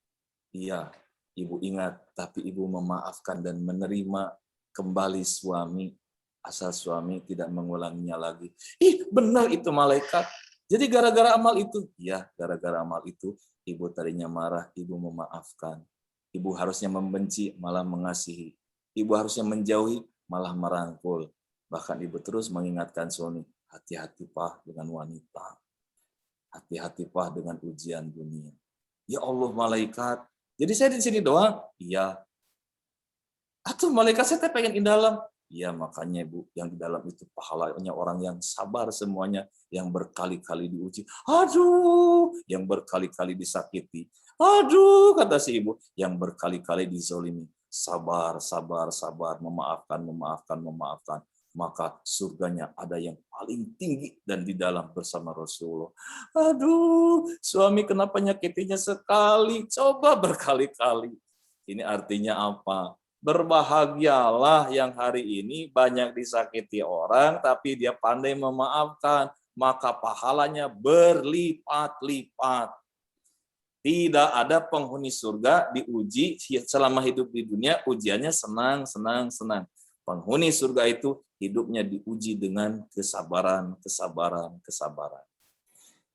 [SPEAKER 3] Iya, ibu ingat, tapi ibu memaafkan dan menerima kembali suami, asal suami tidak mengulanginya lagi. Ih, benar itu malaikat. Jadi gara-gara amal itu, ya gara-gara amal itu, ibu tadinya marah, ibu memaafkan. Ibu harusnya membenci, malah mengasihi. Ibu harusnya menjauhi, malah merangkul. Bahkan ibu terus mengingatkan suami, hati-hati Pak dengan wanita. Hati-hati Pak dengan ujian dunia. Ya Allah malaikat. Jadi saya di sini doang? Iya. Atau malaikat saya pengen di dalam? Iya, makanya Bu, yang di dalam itu pahalanya orang yang sabar semuanya, yang berkali-kali diuji. Aduh, yang berkali-kali disakiti. Aduh, kata si ibu, yang berkali-kali dizolimi. Sabar, sabar, sabar, memaafkan, memaafkan, memaafkan. Maka surganya ada yang paling tinggi dan di dalam bersama Rasulullah. Aduh, suami kenapa nyakitinya sekali? Coba berkali-kali. Ini artinya apa? Berbahagialah yang hari ini banyak disakiti orang, tapi dia pandai memaafkan, maka pahalanya berlipat-lipat. Tidak ada penghuni surga diuji selama hidup di dunia, ujiannya senang, senang, senang. Penghuni surga itu hidupnya diuji dengan kesabaran, kesabaran, kesabaran.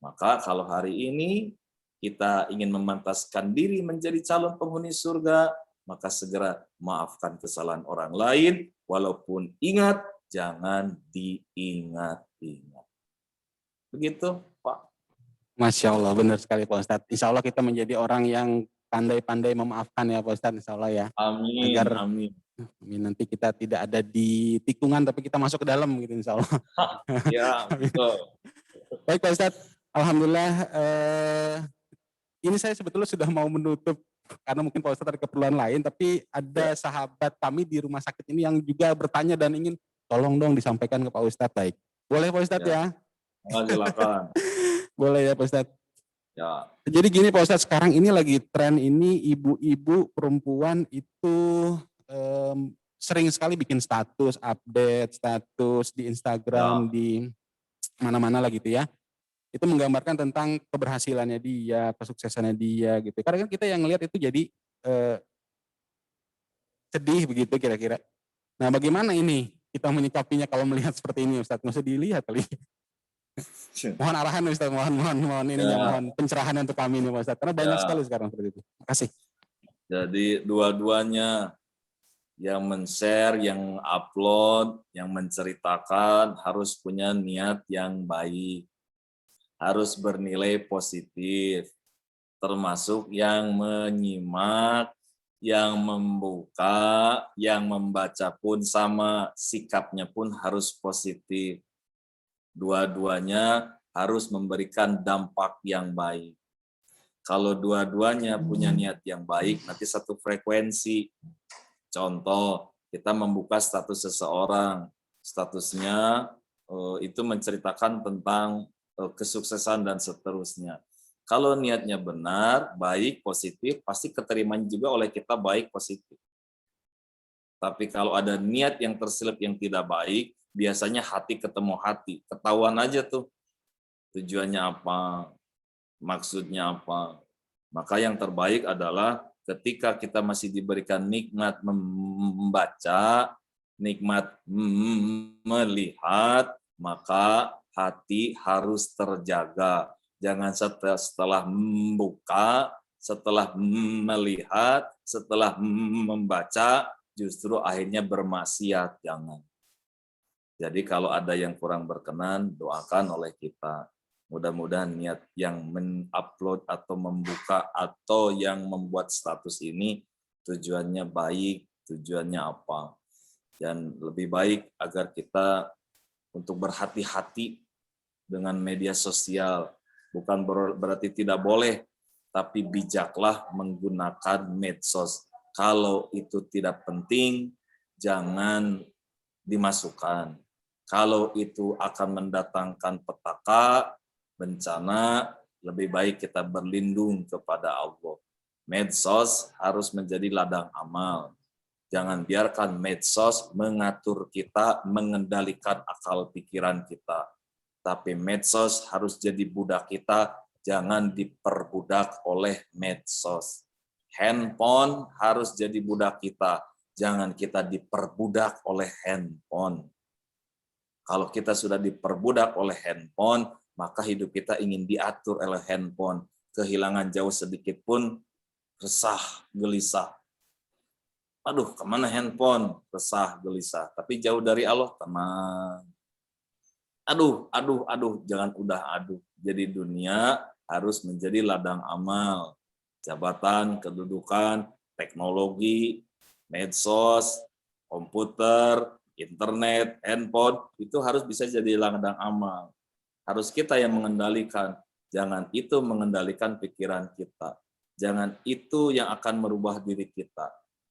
[SPEAKER 3] Maka kalau hari ini kita ingin memantaskan diri menjadi calon penghuni surga, maka segera maafkan kesalahan orang lain, walaupun ingat, jangan diingat-ingat. Begitu, Pak.
[SPEAKER 1] Masya Allah, benar sekali Pak Ustadz. Insya Allah kita menjadi orang yang pandai-pandai memaafkan ya Pak Ustadz, insya Allah ya.
[SPEAKER 3] Amin,
[SPEAKER 1] Agar
[SPEAKER 3] amin.
[SPEAKER 1] nanti kita tidak ada di tikungan, tapi kita masuk ke dalam gitu insya Allah.
[SPEAKER 3] Ya, betul.
[SPEAKER 1] Baik Pak Ustadz, Alhamdulillah ini saya sebetulnya sudah mau menutup karena mungkin Pak Ustadz ada keperluan lain, tapi ada sahabat kami di rumah sakit ini yang juga bertanya dan ingin tolong dong disampaikan ke Pak Ustadz. Baik, boleh Pak Ustadz ya?
[SPEAKER 3] Silakan.
[SPEAKER 1] Boleh ya Pak Ustadz.
[SPEAKER 3] Ya.
[SPEAKER 1] Jadi gini Pak Ustadz, sekarang ini lagi tren ini ibu-ibu perempuan itu sering sekali bikin status, update status di Instagram, di mana-mana lah gitu ya. Itu menggambarkan tentang keberhasilannya dia, kesuksesannya dia gitu. Karena kan kita yang ngelihat itu jadi sedih begitu kira-kira. Nah bagaimana ini kita menyikapinya kalau melihat seperti ini Ustadz? Nggak usah dilihat kali. Mohon arahan Ustadz, mohon ininya, mohon pencerahan untuk kami nih Ustadz. Karena banyak sekali sekarang seperti itu. Terima kasih.
[SPEAKER 3] Jadi dua-duanya yang men-share, yang upload, yang menceritakan harus punya niat yang baik. Harus bernilai positif, termasuk yang menyimak, yang membuka, yang membaca pun sama, sikapnya pun harus positif. Dua-duanya harus memberikan dampak yang baik. Kalau dua-duanya punya niat yang baik, nanti satu frekuensi. Contoh, kita membuka status seseorang, statusnya itu menceritakan tentang kesuksesan dan seterusnya. Kalau niatnya benar, baik, positif, pasti keterimanya juga oleh kita baik, positif. Tapi kalau ada niat yang terselip yang tidak baik, biasanya hati ketemu hati. Ketahuan aja tuh tujuannya apa, maksudnya apa. Maka yang terbaik adalah ketika kita masih diberikan nikmat membaca, nikmat melihat, maka hati harus terjaga. Jangan setelah membuka, setelah melihat, setelah membaca, justru akhirnya bermaksiat. Jangan. Jadi kalau ada yang kurang berkenan, doakan oleh kita. Mudah-mudahan niat yang mengupload atau membuka atau yang membuat status ini tujuannya baik, tujuannya apa. Dan lebih baik agar kita untuk berhati-hati dengan media sosial. Bukan berarti tidak boleh, tapi bijaklah menggunakan medsos. Kalau itu tidak penting, jangan dimasukkan. Kalau itu akan mendatangkan petaka, bencana, lebih baik kita berlindung kepada Allah. Medsos harus menjadi ladang amal. Jangan biarkan medsos mengatur kita, mengendalikan akal pikiran kita. Tapi medsos harus jadi budak kita, jangan diperbudak oleh medsos. Handphone harus jadi budak kita, jangan kita diperbudak oleh handphone. Kalau kita sudah diperbudak oleh handphone, maka hidup kita ingin diatur oleh handphone. Kehilangan jauh sedikit pun resah, gelisah. Aduh, kemana handphone? Resah, gelisah. Tapi jauh dari Allah, tenang. Aduh, jangan udah aduh. Jadi dunia harus menjadi ladang amal. Jabatan, kedudukan, teknologi, medsos, komputer, internet, handphone, itu harus bisa jadi ladang amal. Harus kita yang mengendalikan. Jangan itu mengendalikan pikiran kita. Jangan itu yang akan merubah diri kita.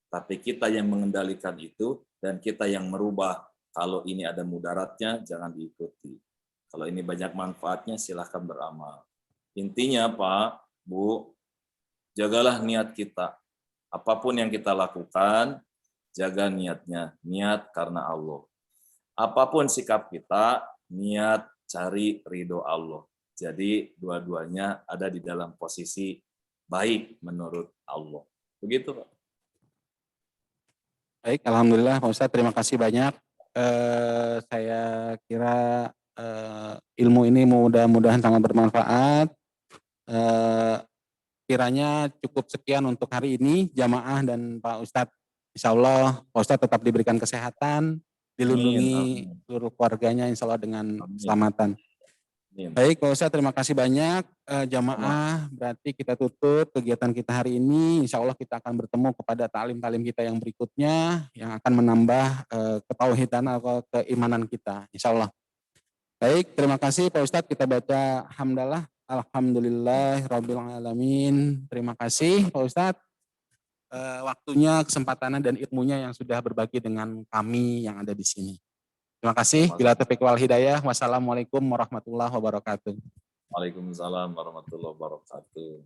[SPEAKER 3] Tapi kita yang mengendalikan itu dan kita yang merubah. Kalau ini ada mudaratnya, jangan diikuti. Kalau ini banyak manfaatnya, silahkan beramal. Intinya Pak, Bu, jagalah niat kita. Apapun yang kita lakukan, jaga niatnya. Niat karena Allah. Apapun sikap kita, niat cari ridho Allah. Jadi dua-duanya ada di dalam posisi baik menurut Allah. Begitu Pak.
[SPEAKER 1] Baik, alhamdulillah Pak Ustadz, terima kasih banyak. Saya kira ilmu ini mudah-mudahan sangat bermanfaat. Kiranya cukup sekian untuk hari ini, jamaah dan Pak Ustadz. Insya Allah Pak Ustadz tetap diberikan kesehatan, dilindungi seluruh keluarganya insya Allah dengan keselamatan. Baik Pak Ustadz, terima kasih banyak. Jamaah, berarti kita tutup kegiatan kita hari ini. Insya Allah kita akan bertemu kepada ta'lim-ta'lim kita yang berikutnya, yang akan menambah ketauhidan atau keimanan kita. Insya Allah. Baik, terima kasih Pak Ustadz. Kita baca hamdalah. Alhamdulillah Rabbil Alamin. Terima kasih Pak Ustadz. Waktunya, kesempatannya, dan ilmunya yang sudah berbagi dengan kami yang ada di sini. Terima kasih. Bila taufiq wal hidayah. Wassalamualaikum warahmatullahi wabarakatuh.
[SPEAKER 3] Waalaikumsalam warahmatullahi wabarakatuh.